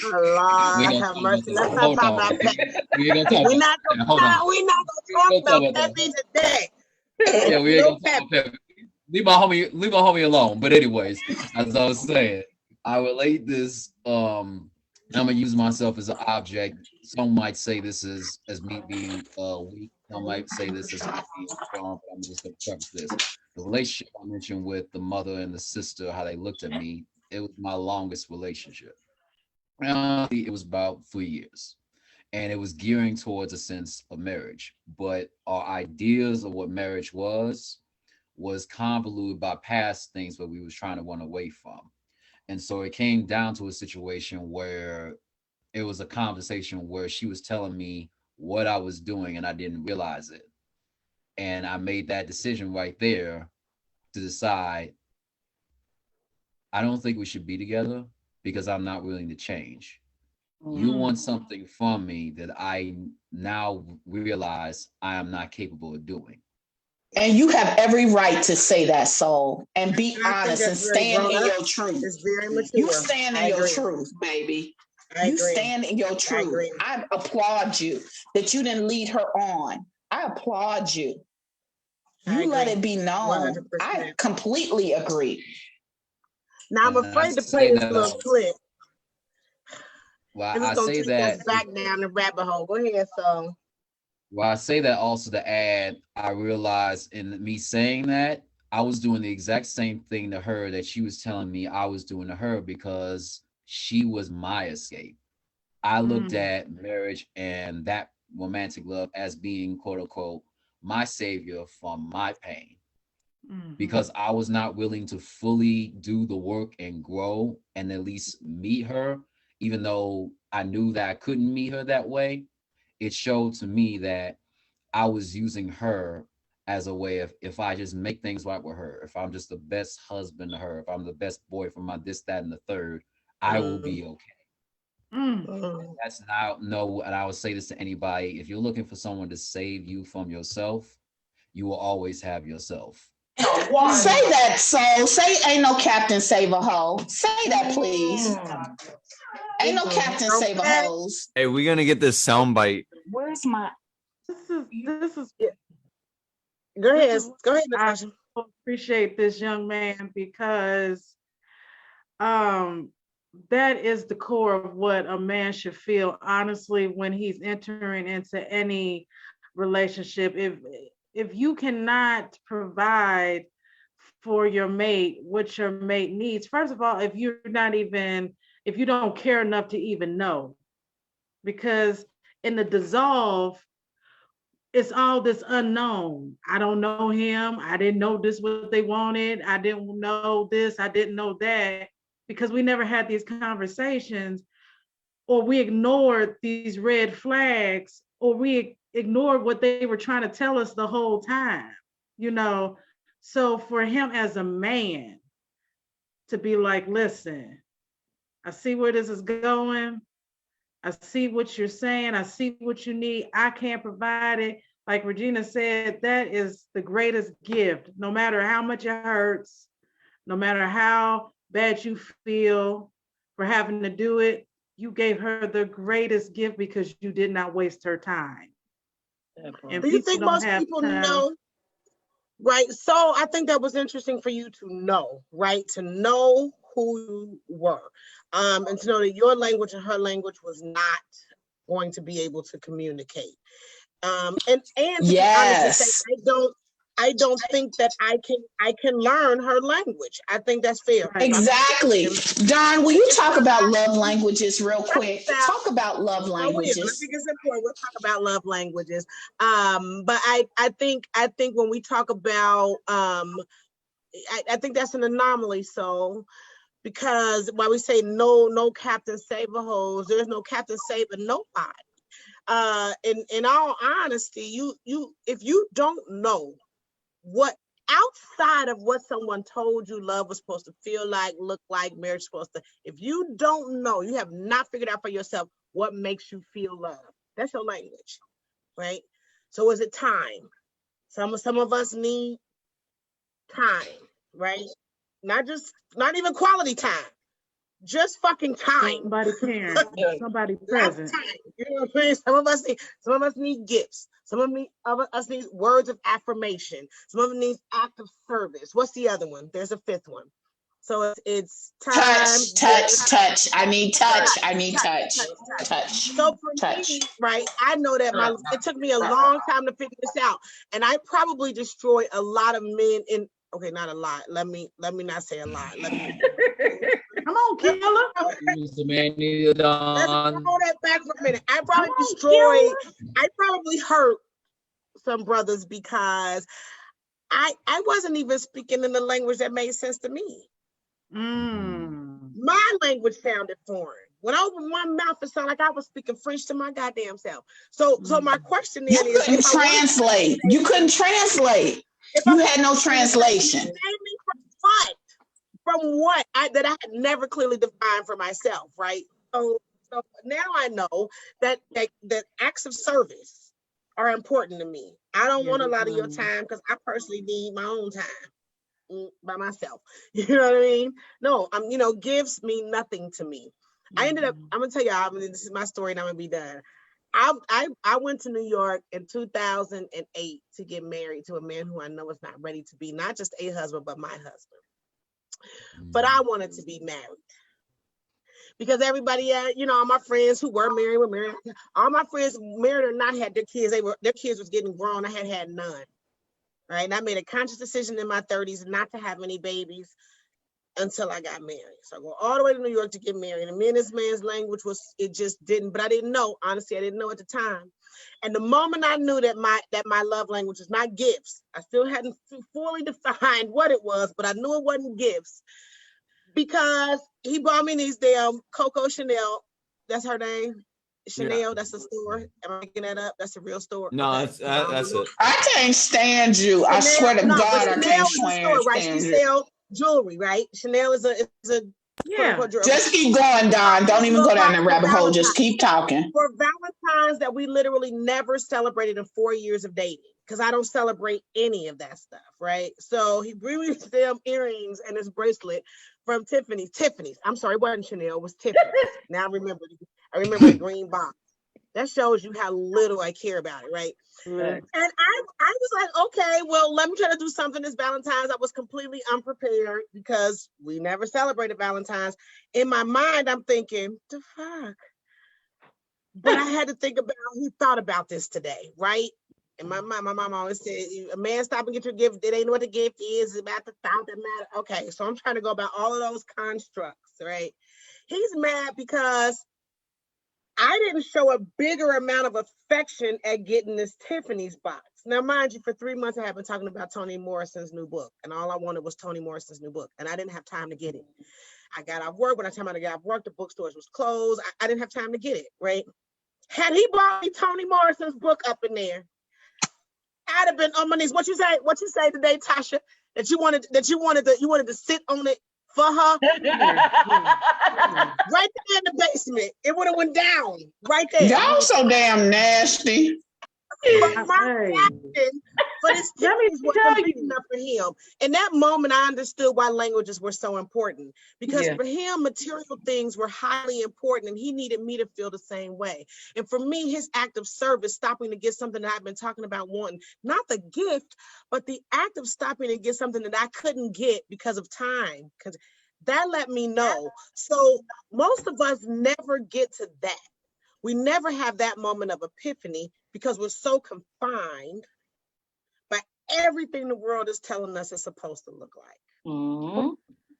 Allah have mercy. Let's not talk about Pepe. We're not gonna talk about Pepe today. Yeah, we ain't gonna talk about Pepe. Leave my homie alone. But anyways, as I was saying, I relate this. I'm gonna use myself as an object. Some might say this is as me being weak. Some might say this is me being strong. But I'm just gonna preface this. The relationship I mentioned with the mother and the sister, how they looked at me, it was my longest relationship. It was about 3 years, and it was gearing towards a sense of marriage. But our ideas of what marriage was convoluted by past things that we was trying to run away from. And so it came down to a situation where it was a conversation where she was telling me what I was doing and I didn't realize it. And I made that decision right there to decide, I don't think we should be together because I'm not willing to change. You want something from me that I now realize I am not capable of doing. And you have every right to say that, soul, and be honest and stand in your truth. It's very mature. You stand in your truth, baby. You stand in your truth. I applaud you that you didn't lead her on. I applaud you. You let it be known. 100%. I completely agree. Now I'm afraid to play this little clip. Well, I say that back down the rabbit hole. Go ahead, so. Well, I say that also to add, I realized in me saying that, I was doing the exact same thing to her that she was telling me I was doing to her, because she was my escape. I looked at marriage and that romantic love as being, quote unquote, my savior from my pain. Because I was not willing to fully do the work and grow and at least meet her, even though I knew that I couldn't meet her that way. It showed to me that I was using her as a way of, if I just make things right with her, if I'm just the best husband to her, if I'm the best boyfriend, my this, that, and the third, I will be okay. That's not, no, and I would say this to anybody, if you're looking for someone to save you from yourself, you will always have yourself. Say that, soul. Say ain't no captain save a hoe. Say that, please. Ain't no captain save a hose. Hey, we're gonna get this soundbite. Where's my? This is. Go ahead. Go ahead, I Natasha. appreciate this young man because, that is the core of what a man should feel. Honestly, when he's entering into any relationship, if you cannot provide for your mate what your mate needs, first of all, if you don't care enough to even know, because in the dissolve, it's all this unknown. I don't know him. I didn't know this what they wanted. I didn't know this. I didn't know that, because we never had these conversations, or we ignored these red flags, or we ignored what they were trying to tell us the whole time, you know? So for him as a man to be like, listen, I see where this is going. I see what you're saying. I see what you need. I can't provide it. Like Regina said, that is the greatest gift. No matter how much it hurts, no matter how bad you feel for having to do it, you gave her the greatest gift because you did not waste her time. And do you think most people know? Right. So I think that was interesting for you to know, right? To know who you were, and to know that your language and her language was not going to be able to communicate. And to be honest, to say, I don't think that I can learn her language. I think that's fair. Exactly. Don, will you talk about love languages real quick? Talk about love languages. I think it's important. We'll talk about love languages. But I think when we talk about I think that's an anomaly. So because while we say no Captain Save a Hose, there's no Captain Save a nobody. In all honesty, you if you don't know what outside of what someone told you love was supposed to feel like, look like, marriage supposed to, if you don't know, you have not figured out for yourself what makes you feel love. That's your language, right? So is it time? Some of us need time, right? Not even quality time, just fucking time. Somebody caring, somebody present. Time. You know what I'm saying? Some of us need gifts. Some of us need words of affirmation. Some of us need act of service. What's the other one? There's a fifth one. So it's time. Touch. I need touch. Touch. So for me, right, I know that it took me a long time to figure this out. And I probably destroyed a lot of men in, okay, not a lot. Let me not say a lot. Come on, killer. Who's the man needed on? Let's throw that back for a minute. I probably hurt some brothers because I wasn't even speaking in the language that made sense to me. My language sounded foreign. When I opened my mouth, it sounded like I was speaking French to my goddamn self. So my question is, you couldn't translate. You couldn't translate. You had no translation. From what that I had never clearly defined for myself, right? So now I know that acts of service are important to me. I don't want a lot of your time because I personally need my own time by myself. You know what I mean? No, gifts mean nothing to me. I ended up, I'm gonna tell y'all, this is my story and I'm gonna be done. I went to New York in 2008 to get married to a man who I know is not ready to be not just a husband, but my husband. But I wanted to be married because everybody, all my friends who were married. All my friends, married or not, had their kids. Their kids was getting grown. I had none. Right, and I made a conscious decision in my 30s not to have any babies until I got married. So I go all the way to New York to get married. And me and this man's language it just didn't. But I didn't know. Honestly, I didn't know at the time. And the moment I knew that my love language was not gifts, I still hadn't fully defined what it was, but I knew it wasn't gifts because he bought me these damn Coco Chanel. That's her name. Chanel. That's a store. Am I making that up? That's a real store. No, that's it. I can't stand you. I swear to God, I can't stand right? She you. sell jewelry, right? Chanel is a yeah. Just keep going, Don. Don't even go down the rabbit hole. Just keep talking. For Valentine's that we literally never celebrated in 4 years of dating, because I don't celebrate any of that stuff, right? So he bring me them earrings and this bracelet from Tiffany's. I'm sorry, it wasn't Chanel, it was Tiffany. Now I remember the green box. That shows you how little I care about it, right? And I was like, okay, well, let me try to do something this Valentine's. I was completely unprepared because we never celebrated Valentine's. In my mind, I'm thinking, the fuck? But I had to think about, he thought about this today, right? And my mom always said, a man stop and get your gift. It ain't what the gift is. It's about the thought that matter. Okay, so I'm trying to go about all of those constructs, right? He's mad because I didn't show a bigger amount of affection at getting this Tiffany's box. Now, mind you, for 3 months, I have been talking about Toni Morrison's new book, and all I wanted was Toni Morrison's new book, and I didn't have time to get it. I got off work. When I got off work, the bookstores was closed. I didn't have time to get it, right? Had he bought me Toni Morrison's book up in there, I'd have been on my knees. What you say today, Tasha? That you wanted to sit on it for her? Right there in the basement. It would have went down right there. Y'all so damn nasty. But my reaction for this was big enough for him. In that moment, I understood why languages were so important, because for him, material things were highly important, and he needed me to feel the same way. And for me, his act of service, stopping to get something that I've been talking about wanting, not the gift, but the act of stopping to get something that I couldn't get because of time, because that let me know. So most of us never get to that. We never have that moment of epiphany because we're so confined by everything the world is telling us it's supposed to look like. Mm-hmm.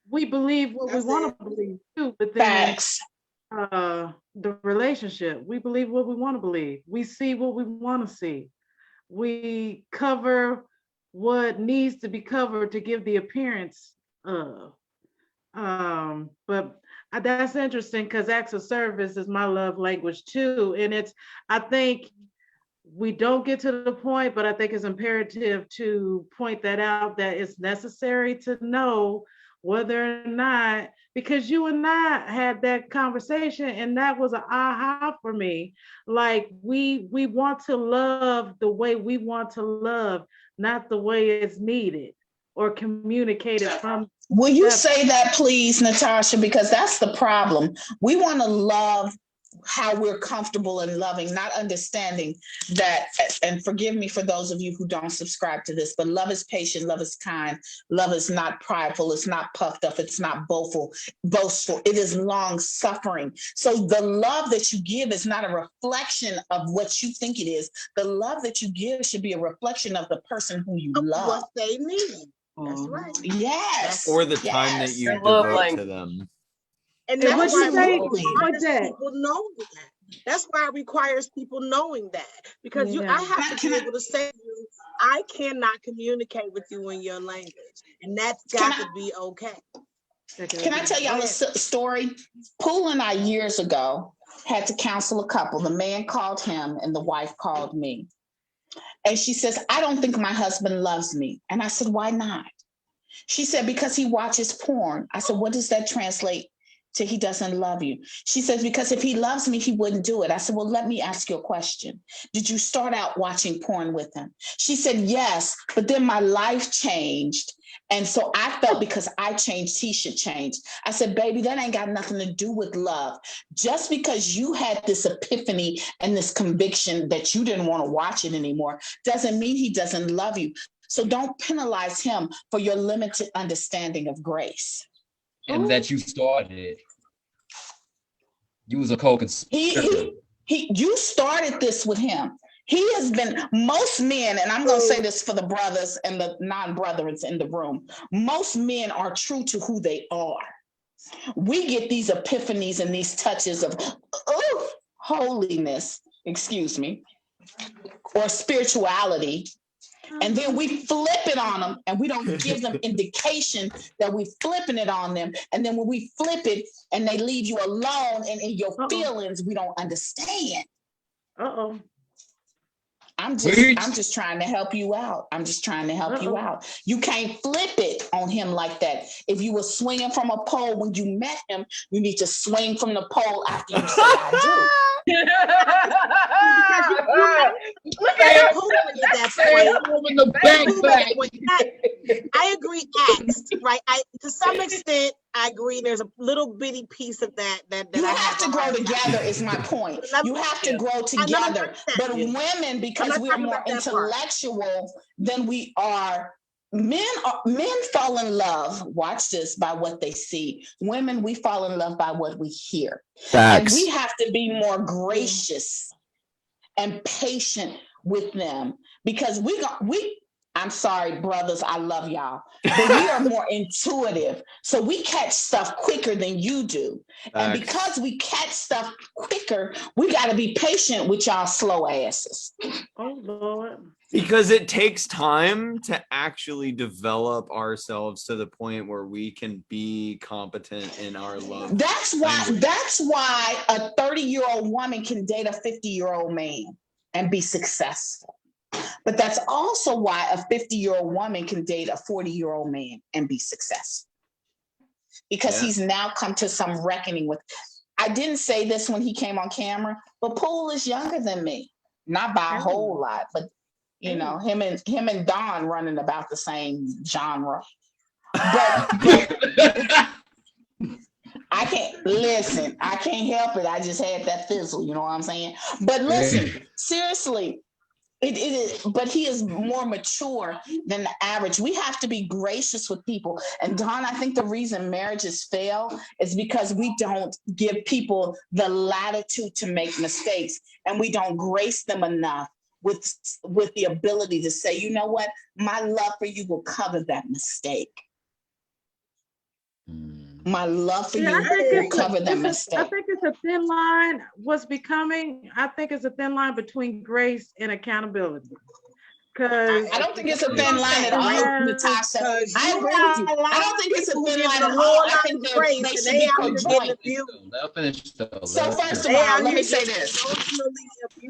We believe what we want to believe too, but then the relationship, we believe what we want to believe. We see what we want to see. We cover what needs to be covered to give the appearance of. But that's interesting because acts of service is my love language too. And I think we don't get to the point, but I think it's imperative to point that out, that it's necessary to know whether or not, because you and I had that conversation and that was an aha for me. Like we want to love the way we want to love, not the way it's needed or communicated from. Will you say that, please, Natasha? Because that's the problem. We want to love how we're comfortable in loving, not understanding that, and forgive me for those of you who don't subscribe to this, but love is patient, love is kind, love is not prideful, it's not puffed up, it's not boastful, it is long suffering. So the love that you give is not a reflection of what you think it is. The love that you give should be a reflection of the person who you love. What they need. That's right. Yes. Or the time that you devote to them. And that's why people know that. That's why it requires people knowing that. Because I have to be able to say to you, I cannot communicate with you in your language. And that's got to be okay. Can I tell y'all a story? Poole and I years ago had to counsel a couple. The man called him and the wife called me. And she says, I don't think my husband loves me. And I said, why not? She said, because he watches porn. I said, what does that translate to? He doesn't love you. She says, because if he loves me, he wouldn't do it. I said, well, let me ask you a question. Did you start out watching porn with him? She said, yes, but then my life changed. And so I felt because I changed, he should change. I said, baby, that ain't got nothing to do with love. Just because you had this epiphany and this conviction that you didn't want to watch it anymore doesn't mean he doesn't love you. So don't penalize him for your limited understanding of grace. And that you started it. You was a co-conspirator. You started this with him. He has been, most men, and I'm going to say this for the brothers and the non-brothers in the room, most men are true to who they are. We get these epiphanies and these touches of holiness, excuse me, or spirituality. And then we flip it on them and we don't give them indication that we're flipping it on them. And then when we flip it and they leave you alone and in your feelings, we don't understand. I'm just trying to help you out. I'm just trying to help you out. You can't flip it on him like that. If you were swinging from a pole when you met him, you need to swing from the pole after you say I do. I agree, right? To some extent, I agree. There's a little bitty piece of that you have to grow together. Is my point. You have to grow together. But women, because we are more intellectual than we are. Men fall in love, watch this, by what they see. Women, we fall in love by what we hear. Facts. And we have to be more gracious and patient with them because I'm sorry, brothers, I love y'all, but we are more intuitive. So we catch stuff quicker than you do. And because we catch stuff quicker, we got to be patient with y'all slow asses. Oh, Lord. Because it takes time to actually develop ourselves to the point where we can be competent in our love. That's why a 30-year-old woman can date a 50-year-old man and be successful. But that's also why a 50-year-old woman can date a 40-year-old man and be successful. Because he's now come to some reckoning with. I didn't say this when he came on camera, but Poole is younger than me. Not by a whole lot, but you know, him and Don running about the same genre. But I can't help it. I just had that fizzle, you know what I'm saying? But listen, seriously, it is, but he is more mature than the average. We have to be gracious with people. And Don, I think the reason marriages fail is because we don't give people the latitude to make mistakes, and we don't grace them enough with the ability to say, you know what, my love for you will cover that mistake. My love for you will cover that mistake. I think it's a thin line. I think it's a thin line between grace and accountability. Because I don't think it's a thin line at all, Natasha. I agree with you. I don't think it's a thin line at all. I think they should be conjoined. So first of all, let me say this.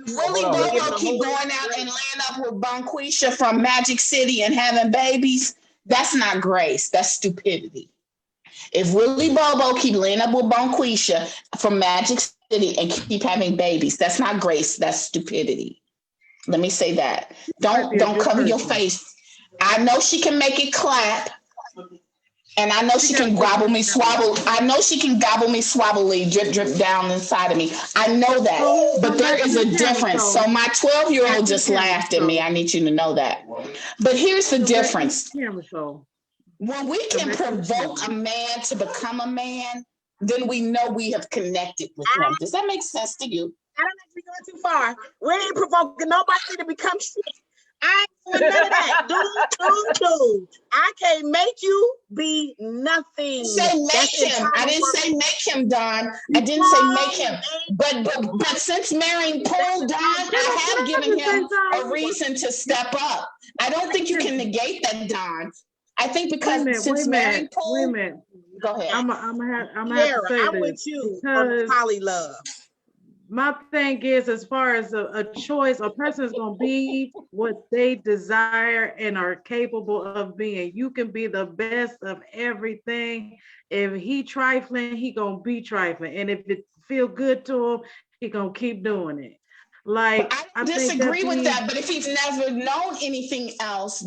Willie Bobo keep going out and laying up with Bonquisha from Magic City and having babies. That's not grace. That's stupidity. If Willie Bobo keep laying up with Bonquisha from Magic City and keep having babies, that's not grace. That's stupidity. Let me say that. Don't cover your face. I know she can make it clap, and I know she can gobble me, swabble. I know she can gobble me, swabbly, drip down inside of me. I know that, but there is a difference. So my 12-year-old just laughed at me. I need you to know that. But here's the difference. When we can provoke a man to become a man, then we know we have connected with him. Does that make sense to you? I don't think we're going too far. We ain't provoking nobody to become shit. I ain't doing none of that. Do. I can't make you be nothing. Say make him. I didn't say make him, Don. I didn't say make him. But since marrying Poole, Don, I have given him a reason to step up. I don't think you can negate that, Don. I think because since marrying Poole, go ahead. I'm gonna have to say I'm with you on poly love. My thing is, as far as a choice, a person is going to be what they desire and are capable of being. You can be the best of everything. If he trifling, he going to be trifling. And if it feel good to him, he going to keep doing it. Like, I disagree with that, but if he's never known anything else,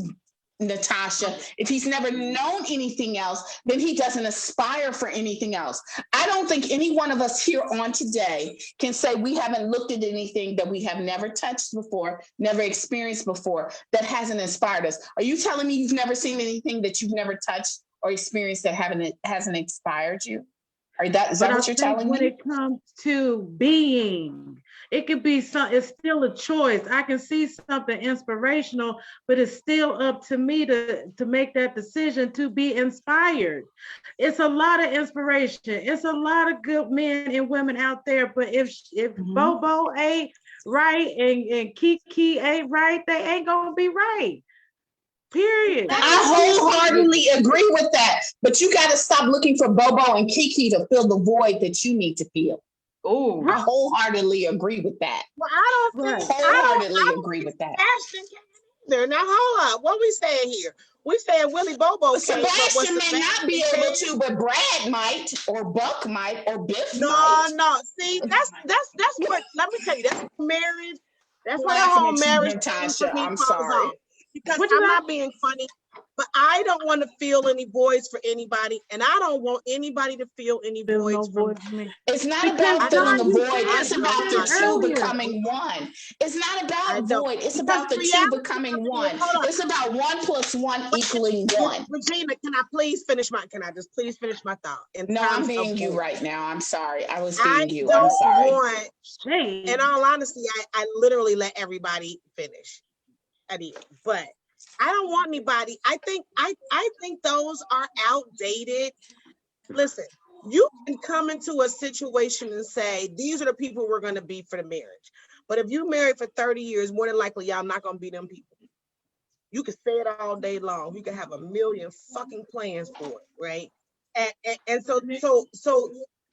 Natasha, if he's never known anything else, then he doesn't aspire for anything else. I don't think any one of us here on today can say we haven't looked at anything that we have never touched before, never experienced before, that hasn't inspired us. Are you telling me you've never seen anything that you've never touched or experienced that hasn't inspired you? Is that what you're telling me? When it comes to being, it could be it's still a choice. I can see something inspirational, but it's still up to me to make that decision to be inspired. It's a lot of inspiration. It's a lot of good men and women out there, but if Bobo ain't right and Kiki ain't right, they ain't gonna be right. Period. I wholeheartedly agree with that, but you got to stop looking for Bobo and Kiki to fill the void that you need to fill. Oh, I wholeheartedly agree with that. Well, I don't agree with that. Now hold up, what we saying here? We saying Willie Bobo. Sebastian may not be able to, but Brad might, or Buck might, or Biff No. See, that's what. Let me tell you, that's marriage. That's what that whole marriage. Natasha, I'm sorry. Because I'm not being funny, but I don't want to feel any voids for anybody, and I don't want anybody to feel any voids for me. It's not about filling the void. It's about the two becoming one. It's not about a void. It's about the two becoming one. It's about 1 + 1 equaling 1. Regina, can I just please finish my thought? No, I'm being you right now. I'm sorry. I was being you. I'm sorry. In all honesty, I literally let everybody finish. I did, but I don't want anybody. I think those are outdated. Listen, you can come into a situation and say, these are the people we're going to be for the marriage. But if you married for 30 years, more than likely, y'all not going to be them people. You can say it all day long. You can have a million fucking plans for it, right? And so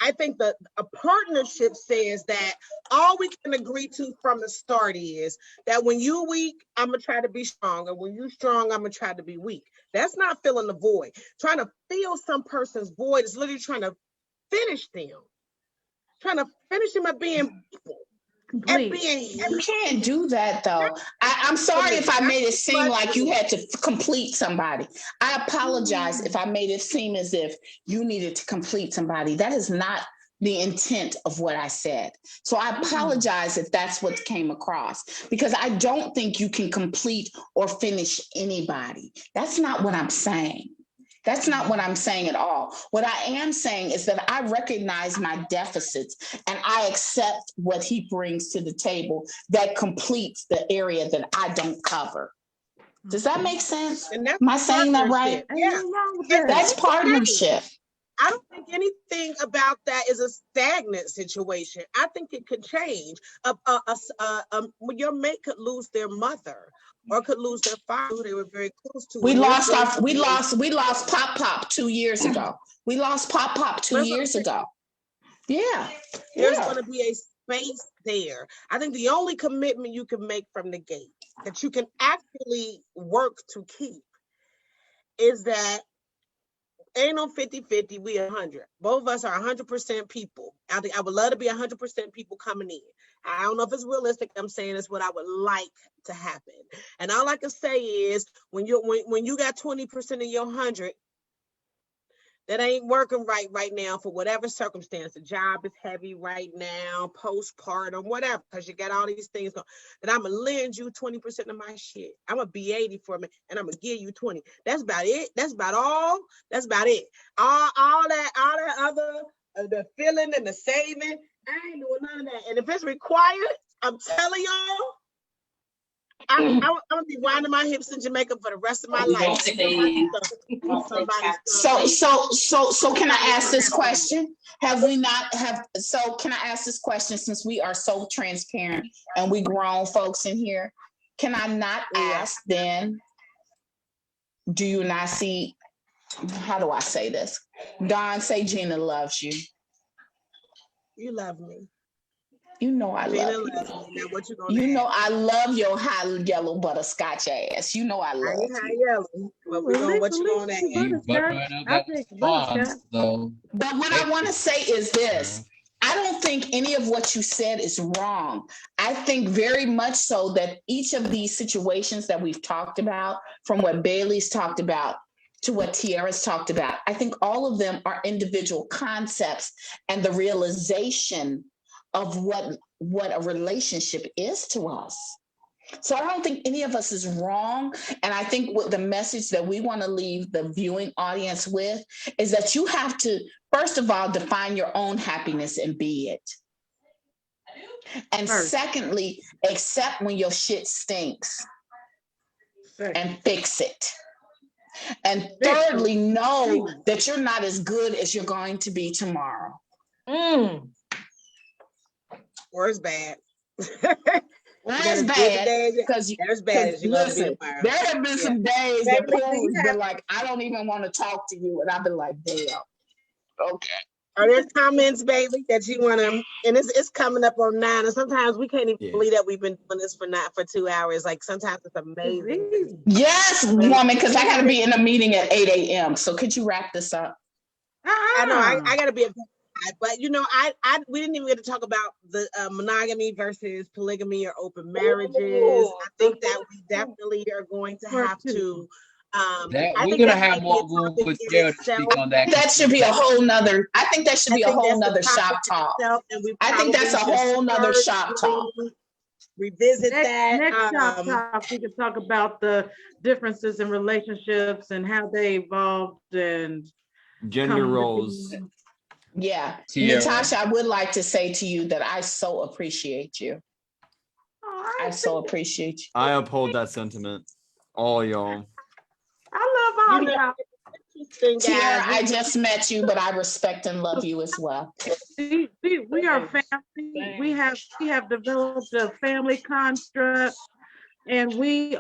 I think that a partnership says that all we can agree to from the start is that when you weak, I'm gonna try to be strong, and when you strong, I'm gonna try to be weak. That's not filling the void. Trying to fill some person's void is literally trying to finish them, at being people. You can't do that though. I'm sorry if I made it seem like you had to complete somebody. I apologize if I made it seem as if you needed to complete somebody. That is not the intent of what I said. So I apologize if that's what came across, because I don't think you can complete or finish anybody. That's not what I'm saying. That's not what I'm saying at all. What I am saying is that I recognize my deficits and I accept what he brings to the table that completes the area that I don't cover. Does that make sense? Am I saying that right? Yeah. That's partnership. I don't think anything about that is a stagnant situation. I think it could change. Your mate could lose their mother or could lose their father who they were very close to. We lost Pop 2 years ago. We lost Pop 2 years ago. Yeah. There's going to be a space there. I think the only commitment you can make from the gate that you can actually work to keep is that ain't no 50-50, we 100. Both of us are 100% people. I think I would love to be 100% people coming in. I don't know if it's realistic. I'm saying it's what I would like to happen. And all I can say is when you got 20% of your 100, that ain't working right now for whatever circumstance. The job is heavy right now, postpartum, whatever, because you got all these things going. Then I'm gonna lend you 20% of my shit. I'm gonna be 80 for me, and I'm gonna give you 20. That's about it. That's about all. That's about it. All that other, the feeling and the saving, I ain't doing none of that. And if it's required, I'm telling y'all, I'm gonna be winding my hips in Jamaica for the rest of my life. So can I ask this question? Can I ask this question, since we are so transparent and we grown folks in here? Can I not ask then, do you not see, how do I say this? Dawn, say Gina loves you. You love me. You know I love you. Now what you gonna I love your high yellow butterscotch ass. You know I love you. High yellow. But what you gonna add? But what I want to say is this. I don't think any of what you said is wrong. I think very much so that each of these situations that we've talked about, from what Bailey's talked about to what Tiara's talked about, I think all of them are individual concepts and the realization of what a relationship is to us. So I don't think any of us is wrong. And I think what the message that we want to leave the viewing audience with is that you have to, first of all, define your own happiness and be it. And secondly, accept when your shit stinks and fix it. And thirdly, know that you're not as good as you're going to be tomorrow. Or it's bad. That's bad because listen, there have been some days that Paul's been like, I don't even want to talk to you, and I've been like, damn. Okay. Are there comments, baby, that you want to? And it's coming up on 9, and sometimes we can't even believe that we've been doing this for 2 hours. Like sometimes it's amazing. Yes, woman, because I got to be in a meeting at 8 a.m. So could you wrap this up? I know I got to be. But we didn't even get to talk about the monogamy versus polygamy or open marriages. I think that we definitely are going to have to. We're gonna have more room for Sarah to speak on that. That should be a whole nother. I think that should be a whole nother shop talk. I think that's a whole nother shop talk. Revisit that. Next shop talk, we can talk about the differences in relationships and how they evolved and gender roles. Yeah, Natasha, I would like to say to you that I so appreciate you. I so appreciate you. I uphold that sentiment. all y'all. I love all y'all. Interesting, Tiara, I guys. just met you, but I respect and love you as well. We are family. We have developed a family construct, and we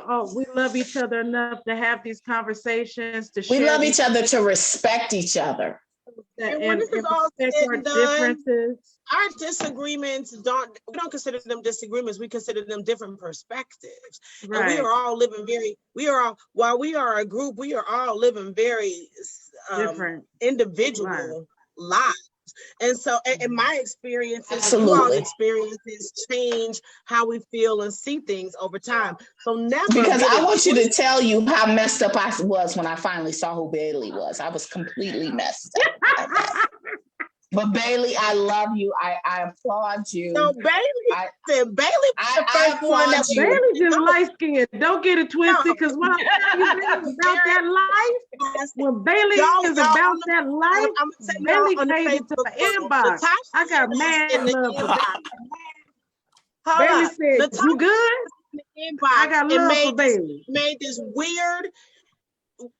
love each other enough to have these conversations, to We share love these each other to respect each other. And when this is all respect said our and done, differences. our disagreements we don't consider them disagreements, we consider them different perspectives. And we Right. are all living while we are a group, we are all living very Different. individual lives. And so in my experiences, Absolutely. you all's experiences change how we feel and see things over time. So never Because get I it want you to twisted. tell you how messed up I was when I finally saw who Bailey was. I was completely messed up. But Bailey, I love you. I applaud you. So Bailey was the I first one that applaud you. Bailey just light skinned. Don't get it twisted, because when I tell you Bailey about that life, when Bailey is about that life, I'm gonna tell Bailey y'all on the came into Facebook the group. inbox. Natasha I got in mad the love for inbox. Bailey. Bailey said, Natasha "You good?" in the inbox I got and love for Bailey. made this weird,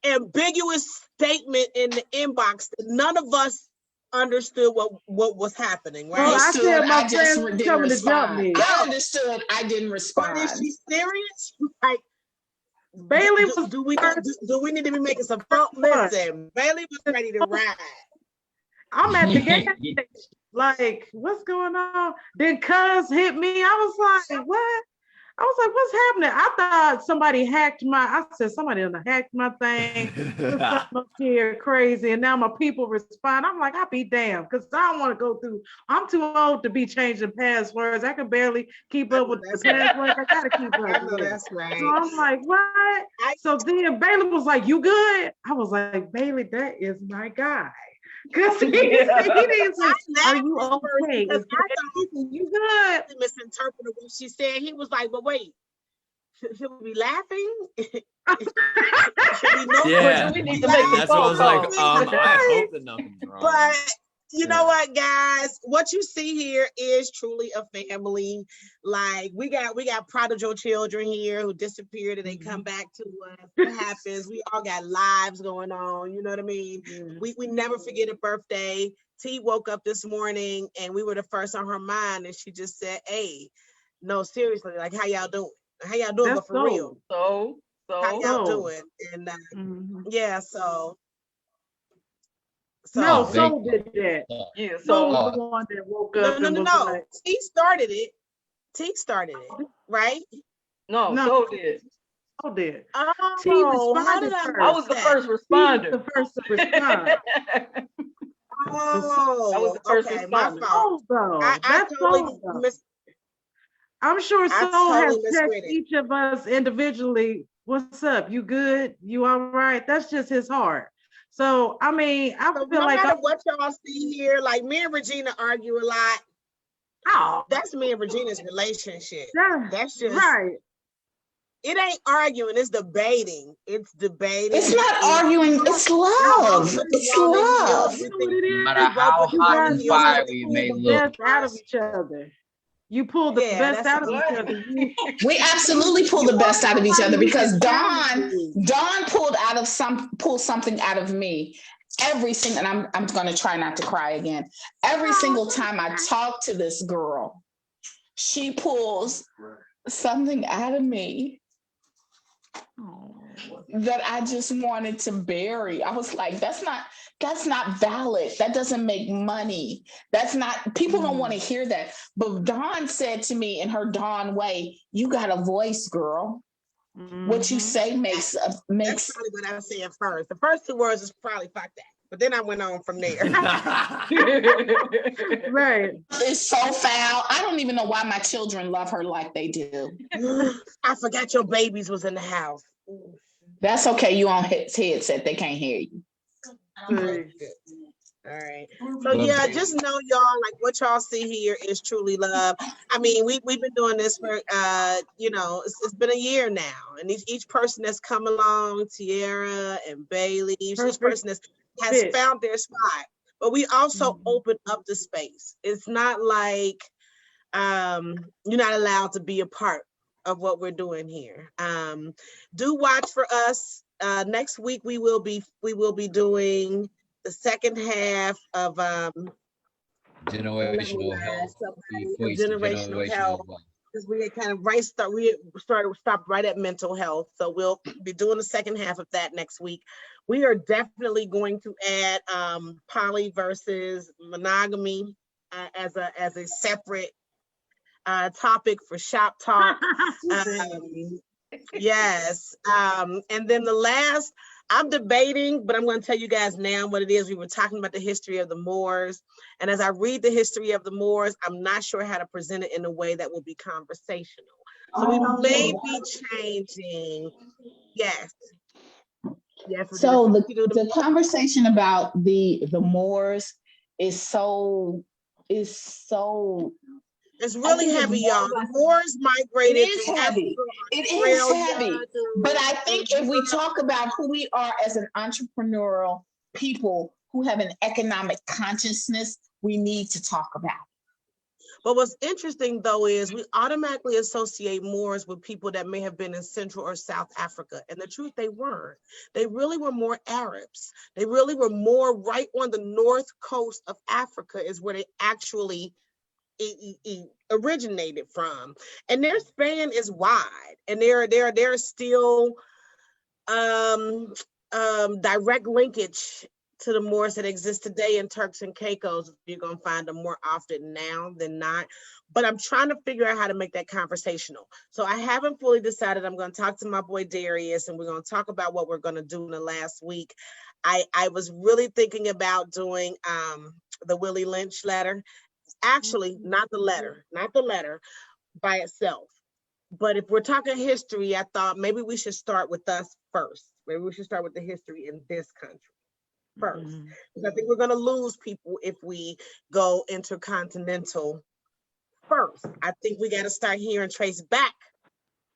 ambiguous statement in the inbox that none of us understood what was happening, right? Well, I said my I just friends didn't coming to jump respond. me. I understood. I didn't But respond. is she serious? Like, Bailey was do we need to be making some phone? Listen, Bailey was ready to ride. I'm at the gas station, like, what's going on? Then Cuz hit me. I was like, what? I was like, what's happening? I thought somebody hacked I said, somebody done hacked my thing. There's something up here crazy. And now my people respond. I'm like, I'll be damned, because I don't want to go through. I'm too old to be changing passwords. I can barely keep up with the passwords. I gotta keep up. I know with it. that's right. So I'm like, what? So then Bailey was like, you good? I was like, Bailey, that is my guy. Because he didn't say, are you okay? Because I thought you good? he misinterpreted what she said. He was like, but wait, should we be laughing? Should we know? Yeah, Do we need to make some that's what I was like. phone calls? I hope that nothing's wrong. But you know what, guys? What you see here is truly a family. Like we got prodigal children here who disappeared and they come back to us. What happens? We all got lives going on. You know what I mean? We never forget a birthday. T woke up this morning and we were the first on her mind, and she just said, "Hey, no, seriously, like how y'all doing? How y'all doing? But for real, So how y'all doing?" And yeah, so. No, Soul did that. Yeah, Soul was the one that woke up. No. Like, T started it, right? No, Soul did. Soul did. Oh, how did I was the first responder. The first to respond. Oh, that was the first okay, my responder. fault. That's totally Soul. I'm sure Soul totally has texted each of us individually. What's up? You good? You all right? That's just his heart. So, I mean, I feel no like matter what y'all see here, like me and Regina argue a lot. Oh, that's me and Regina's relationship. That's just right. It ain't arguing, it's debating. It's debating. It's not arguing, it's love. It's love. No matter how hot and fiery we may look. Out of each other. You pull the best out of each other. We absolutely pull the best out of each other, because Dawn pulled something out of me every single, and I'm gonna try not to cry again. Every single time I talk to this girl, she pulls something out of me that I just wanted to bury. I was like, that's not valid. That doesn't make money. That's not, people don't want to hear that. But Dawn said to me in her Dawn way, you got a voice, girl. What you say makes. That's probably what I said first. The first two words is probably fuck that. But then I went on from there. Right. It's so foul. I don't even know why my children love her like they do. I forgot your babies was in the house. That's okay. You on headset. They can't hear you. All right. So yeah, just know y'all, like what y'all see here is truly love. I mean, we've been doing this for it's been a year now, and each person that's come along, Tiara and Bailey, each person has found their spot. But we also open up the space. It's not like you're not allowed to be a part of what we're doing here. Do watch for us. Next week we will be doing the second half of Generational health. Equates to generational health, generational wealth. because we had kind of stopped right at mental health. So we'll be doing the second half of that next week. We are definitely going to add poly versus monogamy as a separate topic for shop talk. Yes. And then the last, I'm debating, but I'm going to tell you guys now what it is. We were talking about the history of the Moors. And as I read the history of the Moors, I'm not sure how to present it in a way that will be conversational. So we may be changing. Yes. Yes. So the conversation about the Moors is so it's really heavy, y'all. The Moors migrated. It is heavy. It is heavy. But I think if we talk about who we are as an entrepreneurial people who have an economic consciousness, we need to talk about it. But what's interesting, though, is we automatically associate Moors with people that may have been in Central or South Africa. And the truth, they weren't. They really were more Arabs. They really were more right on the north coast of Africa is where they actually originated from. And their span is wide. And there are still direct linkage to the Moors that exist today in Turks and Caicos. You're going to find them more often now than not. But I'm trying to figure out how to make that conversational. So I haven't fully decided. I'm going to talk to my boy Darius, and we're going to talk about what we're going to do in the last week. I was really thinking about doing the Willie Lynch letter. Actually, not the letter by itself. But if we're talking history, I thought maybe we should start with us first. Maybe we should start with the history in this country first. Because I think we're going to lose people if we go intercontinental first. I think we got to start here and trace back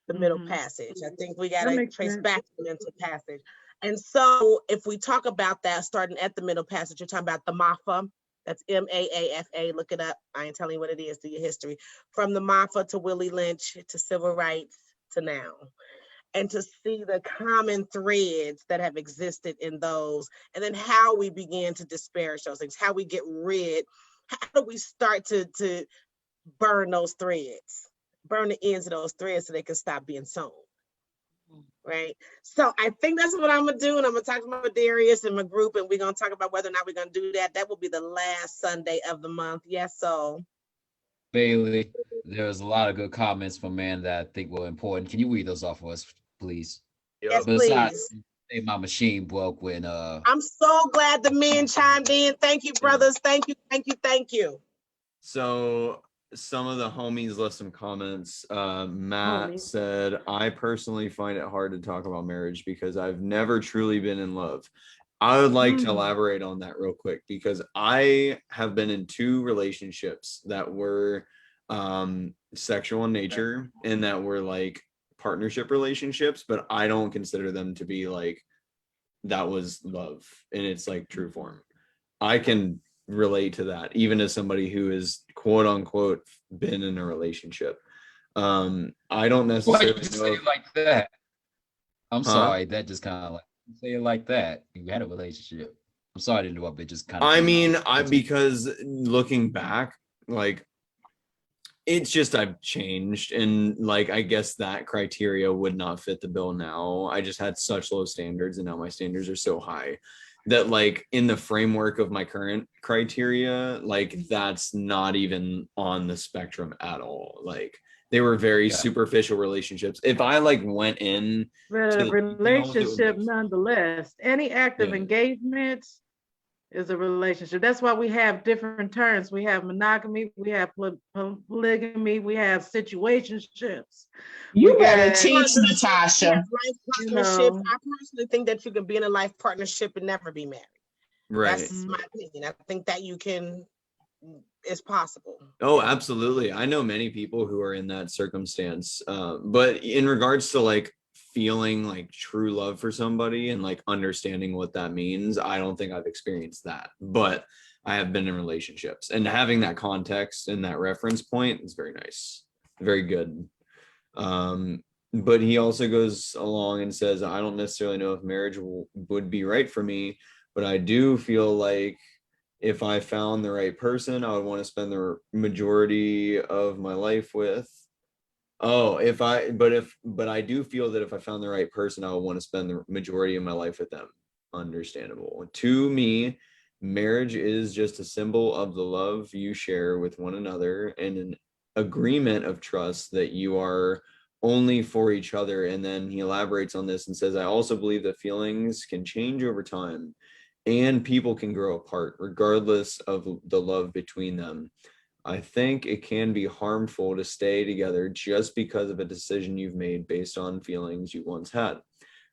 the Middle Passage. I think we got to trace back the Middle Passage. And so if we talk about that, starting at the Middle Passage, you're talking about the Mafa. That's MAAFA. Look it up. I ain't telling you what it is. Do your history. From the Mafa to Willie Lynch to civil rights to now. And to see the common threads that have existed in those, and then how we begin to disparage those things, how we get rid, how do we start to burn those threads, burn the ends of those threads so they can stop being sewn. Right. So I think that's what I'm gonna do. And I'm gonna talk to my Darius and my group, and we're gonna talk about whether or not we're gonna do that. That will be the last Sunday of the month. Yes, so Bailey, there's a lot of good comments from men that I think were important. Can you read those off for us, please? Yes, Besides, please. my machine broke when I'm so glad the men chimed in. Thank you, brothers. Thank you. So some of the homies left some comments. Matt said, I personally find it hard to talk about marriage because I've never truly been in love. I would like to elaborate on that real quick because I have been in 2 relationships that were sexual in nature and that were like partnership relationships, but I don't consider them to be like that was love in its like true form. I can relate to that even as somebody who is quote unquote been in a relationship. I don't necessarily say it like that. I'm sorry, that just kind of like say it like that. You had a relationship. I'm sorry to interrupt, it just kind of because looking back, like it's just I've changed, and like I guess that criteria would not fit the bill now. I just had such low standards, and now my standards are so high that like in the framework of my current criteria, like that's not even on the spectrum at all. Like they were very superficial relationships. If I like went in but a relationship nonetheless, any act of engagement is a relationship. That's why we have different terms. We have monogamy, we have polygamy, we have situationships. You better teach, Natasha. Life partnerships. I personally think that you can be in a life partnership and never be married. Right. That's my opinion. I think that you can, it's possible. Oh, absolutely. I know many people who are in that circumstance. But in regards to like feeling like true love for somebody and like understanding what that means, I don't think I've experienced that, but I have been in relationships, and having that context and that reference point is very nice. Very good. But he also goes along and says, I don't necessarily know if marriage would be right for me, but I do feel like if I found the right person, I would want to spend the majority of my life with. Oh, but I do feel that if I found the right person, I would want to spend the majority of my life with them. Understandable. To me, marriage is just a symbol of the love you share with one another and an agreement of trust that you are only for each other. And then he elaborates on this and says, I also believe that feelings can change over time and people can grow apart regardless of the love between them. I think it can be harmful to stay together just because of a decision you've made based on feelings you once had.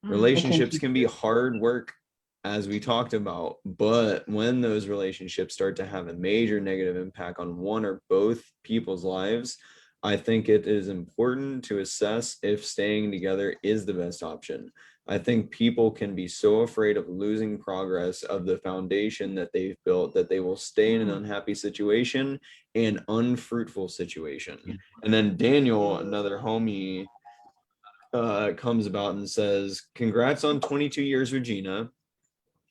Relationships can be hard work, as we talked about, but when those relationships start to have a major negative impact on one or both people's lives, I think it is important to assess if staying together is the best option. I think people can be so afraid of losing progress of the foundation that they've built that they will stay in an unhappy situation and unfruitful situation. And then Daniel, another homie, comes about and says, congrats on 22 years, Regina.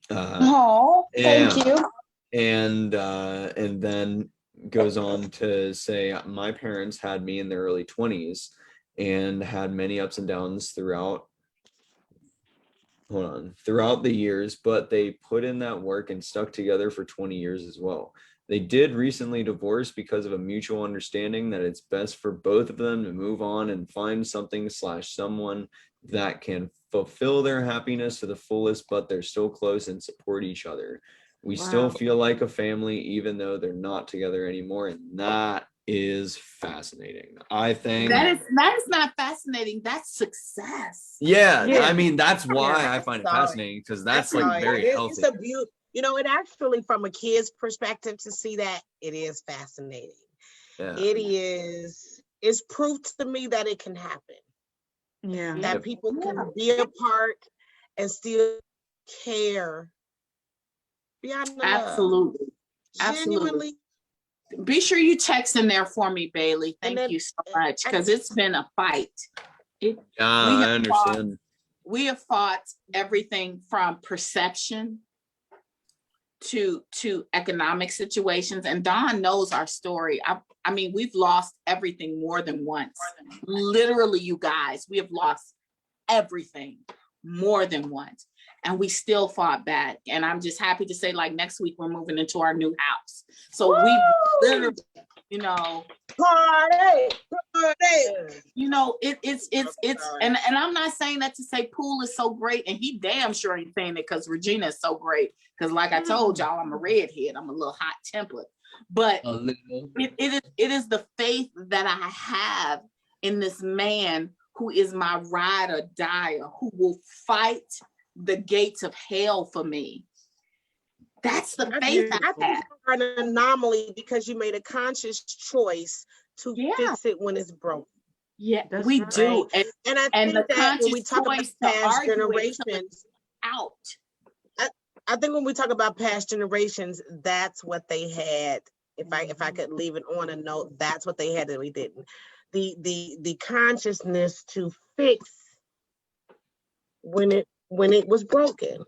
Oh, thank you. And then goes on to say, my parents had me in their early 20s and had many ups and downs throughout the years, but they put in that work and stuck together for 20 years as well. They did recently divorce because of a mutual understanding that it's best for both of them to move on and find something/someone that can fulfill their happiness to the fullest, but they're still close and support each other. We still feel like a family, even though they're not together anymore. And that is fascinating. I think that is not fascinating. That's success. Yeah. I mean, that's why I find it fascinating, because that's like very healthy. It's a beauty. You know, it actually, from a kid's perspective, to see that, it is fascinating. Yeah. It's proof to me that it can happen. Yeah. That people can be apart and still care beyond the Absolutely. love. Genuinely. Be sure you text in there for me, Bailey. Thank you so much, because it's been a fight. I understand. We have fought everything from perception to economic situations, and Don knows our story. I mean, we've lost everything more than once. Literally, you guys, we have lost everything more than once, and we still fought back. And I'm just happy to say, like, next week we're moving into our new house. So we literally, party. It's and I'm not saying that to say Poole is so great, and he damn sure ain't saying it because Regina is so great. Because like I told y'all, I'm a redhead. I'm a little hot tempered. But it is the faith that I have in this man who is my ride or die, who will fight the gates of hell for me. That's the faith I think you're an anomaly because you made a conscious choice to fix it when it's broken. Yeah, we do. And I think that when we talk about past generations, I think when we talk about past generations, that's what they had. If I could leave it on a note, that's what they had that we didn't. The consciousness to fix when it was broken.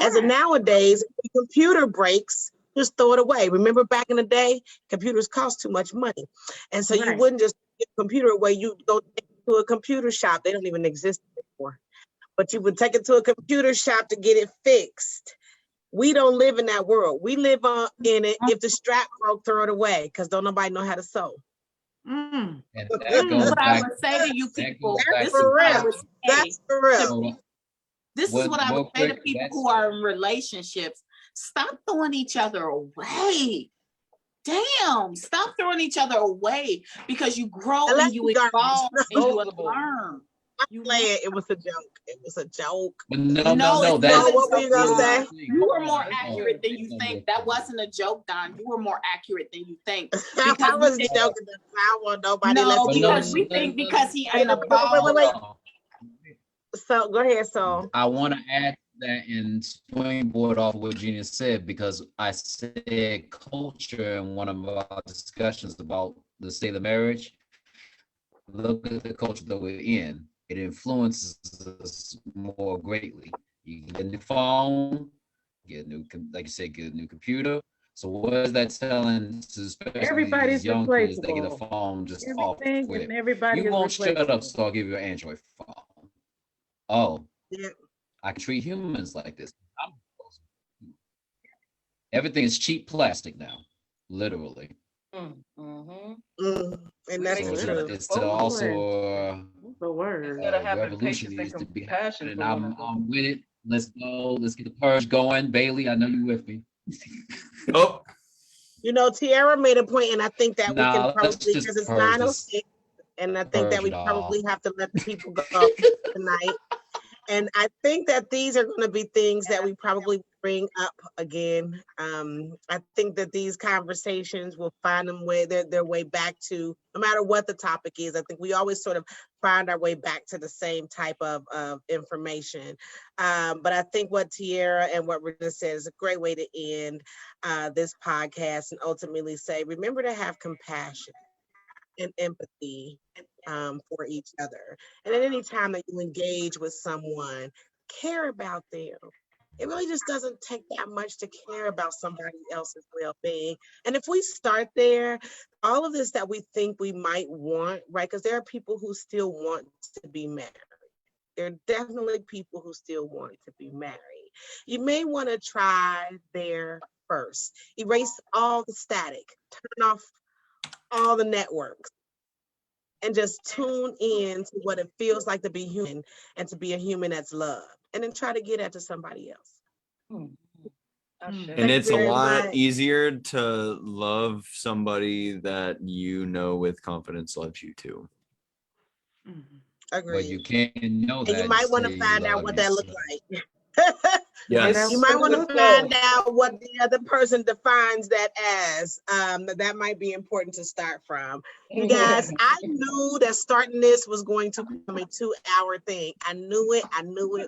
As of nowadays, the computer breaks, just throw it away. Remember back in the day, computers cost too much money. And so you wouldn't just get a computer away, you'd go to a computer shop. They don't even exist anymore. But you would take it to a computer shop to get it fixed. We don't live in that world. We live in it. If the strap broke, throw it away, because don't nobody know how to sew. And what I would say to you people, that's for real. That's for real. This is what I would say to people who are in relationships. Stop throwing each other away. Damn, stop throwing each other away, because you grow and you evolve and you learn. It was a joke. It was a joke. No, that's what were you gonna say? You were more accurate than you think. That wasn't a joke, Don. You were more accurate than you think. I was joking. I want nobody. No, because we think because he ain't evolved. Wait. So go ahead. So I want to add that and springboard off what Gina said, because I said culture in one of our discussions about the state of marriage. look at the culture that we're in. It influences us more greatly. You get a new phone, get a new, like you said, get a new computer. So what is that telling to especially Everybody's these young kids that get a replaceable. phone just off Everything whip? and everybody You is won't shut up, replaceable. so I'll give you an Android phone. Oh, Yeah. I can treat humans like this. Everything is cheap plastic now, literally. Mm-hmm. And that's So the it's, truth. it's to also What's the word? Instead of having revolution patience and needs to be compassion happening. for one another. I'm with it. Let's go. Let's get the purge going. Bailey, I know you with me. Oh, You know, Tiara made a point, and I think that we can Nah, let's probably, just because it's purge this, 9:06, and I think that purge we it all. probably have to let the people go tonight. And I think that these are going to be things that we probably bring up again. I think that these conversations will find them their way back to, no matter what the topic is. I think we always sort of find our way back to the same type of information. But I think what Tiara and what Regina said is a great way to end this podcast and ultimately say, remember to have compassion and empathy for each other. And at any time that you engage with someone, care about them. It really just doesn't take that much to care about somebody else's well-being. And if we start there, all of this that we think we might want, right? Because there are people who still want to be married. There are definitely people who still want to be married. You may want to try there first. Erase all the static, turn off all the networks, and just tune in to what it feels like to be human and to be a human that's loved, and then try to get that to somebody else. and Thank it's you a very lot much. easier to love somebody that you know with confidence loves you too. But Agreed. you can't know And you that might want to until you find out love what that looks yourself. like. Yes. You might want to Let's find go. out what the other person defines that as. That might be important to start from. You guys, I knew that starting this was going to become a 2-hour thing. I knew it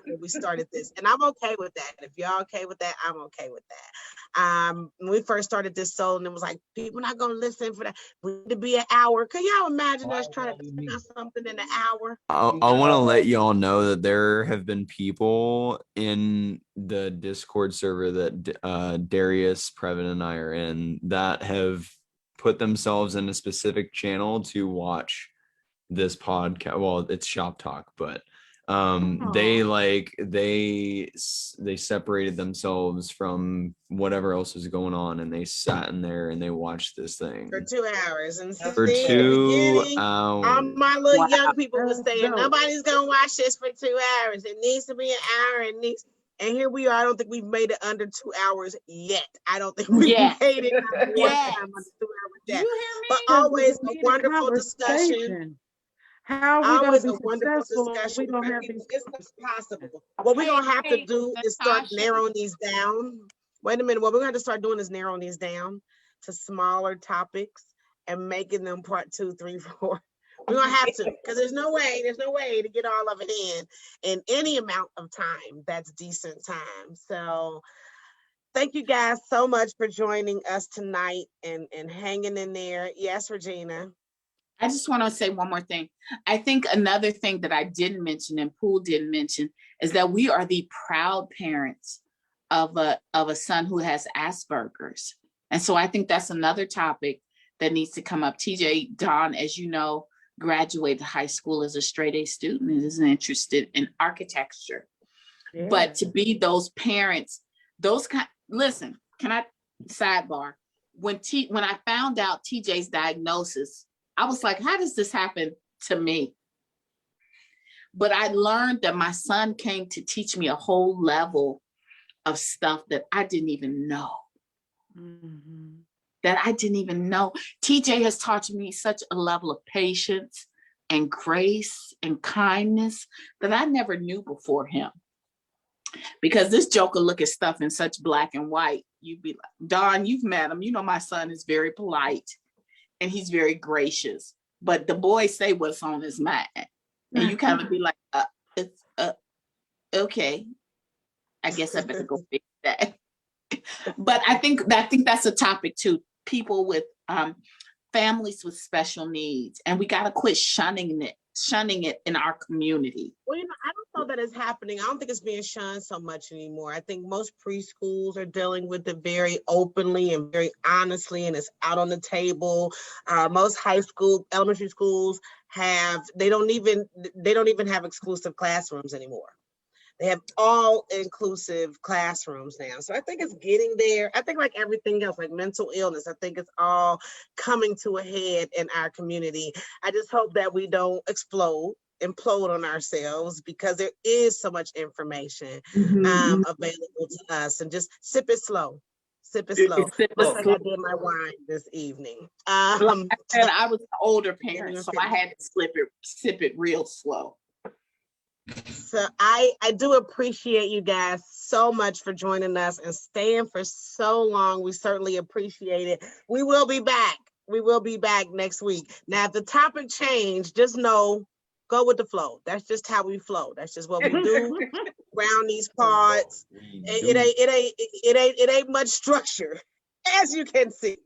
when we started this. And I'm okay with that. If y'all okay with that, I'm okay with that. When we first started this soul, and it was like, people not gonna listen for that. We need to be an hour. Can y'all imagine us trying to figure out something in an hour? I want to let y'all know that there have been people in the Discord server that Darius, Previn, and I are in that have put themselves in a specific channel to watch this podcast. Well, it's Shop Talk, but they separated themselves from whatever else was going on, and they sat in there and they watched this thing For 2 hours. And for see, in the 2 beginning, all hours. my little Wow. young people were That's saying, dope. nobody's gonna watch this for 2 hours. It needs to be an hour. And here we are. I don't think we've made it under 2 hours yet. I don't think we've Yes. made it one Yes. time under 2 hours Do yet. you hear me? But Because always we a need wonderful discussion. How are we gonna Always be a wonderful successful if discussion. we don't have these It's conversations? possible. What we're gonna have to Hey, do is start Natasha. narrowing these down. Wait a minute. What we're gonna have to start doing is narrowing these down to smaller topics and making them part 2, 3, 4. We're gonna have to, because there's no way to get all of it in any amount of time that's decent time. So thank you guys so much for joining us tonight and hanging in there. Yes, Regina. I just want to say one more thing. I think another thing that I didn't mention and Poole didn't mention is that we are the proud parents of a son who has Asperger's. And so I think that's another topic that needs to come up. TJ Don, as you know, graduated high school as a straight A student and is interested in architecture. Yeah. But to be those parents, listen, can I sidebar? When I found out TJ's diagnosis, I was like, how does this happen to me? But I learned that my son came to teach me a whole level of stuff that I didn't even know. TJ has taught me such a level of patience and grace and kindness that I never knew before him. Because this joker look at stuff in such black and white. You'd be like, Don, you've met him. You know, my son is very polite and he's very gracious. But the boy say what's on his mind. And you kind of be like, okay, I guess I better go fix that. But I think that's a topic too. People with families with special needs, and we got to quit shunning it in our community. Well, I don't know that it's happening. I don't think it's being shunned so much anymore. I think most preschools are dealing with it very openly and very honestly, and it's out on the table. Most high school, elementary schools they don't even have exclusive classrooms anymore. They have all inclusive classrooms now. So I think it's getting there. I think like everything else, like mental illness, I think it's all coming to a head in our community. I just hope that we don't implode on ourselves, because there is so much information available to us, and just sip it slow. Sip it slow. Just like I did my wine this evening. And I was an older parent, so I had to sip it real slow. So I do appreciate you guys so much for joining us and staying for so long. We certainly appreciate it. We will be back. We will be back next week. Now, if the topic changed, just know, go with the flow. That's just how we flow. That's just what we do around these parts. It ain't much structure, as you can see.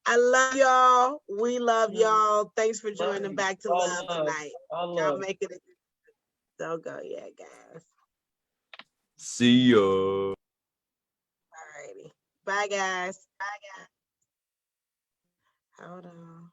I love y'all. We love y'all. Thanks for joining Back to Love tonight. Y'all make it. Don't go yet, guys. See ya. Alrighty. Bye, guys. Hold on.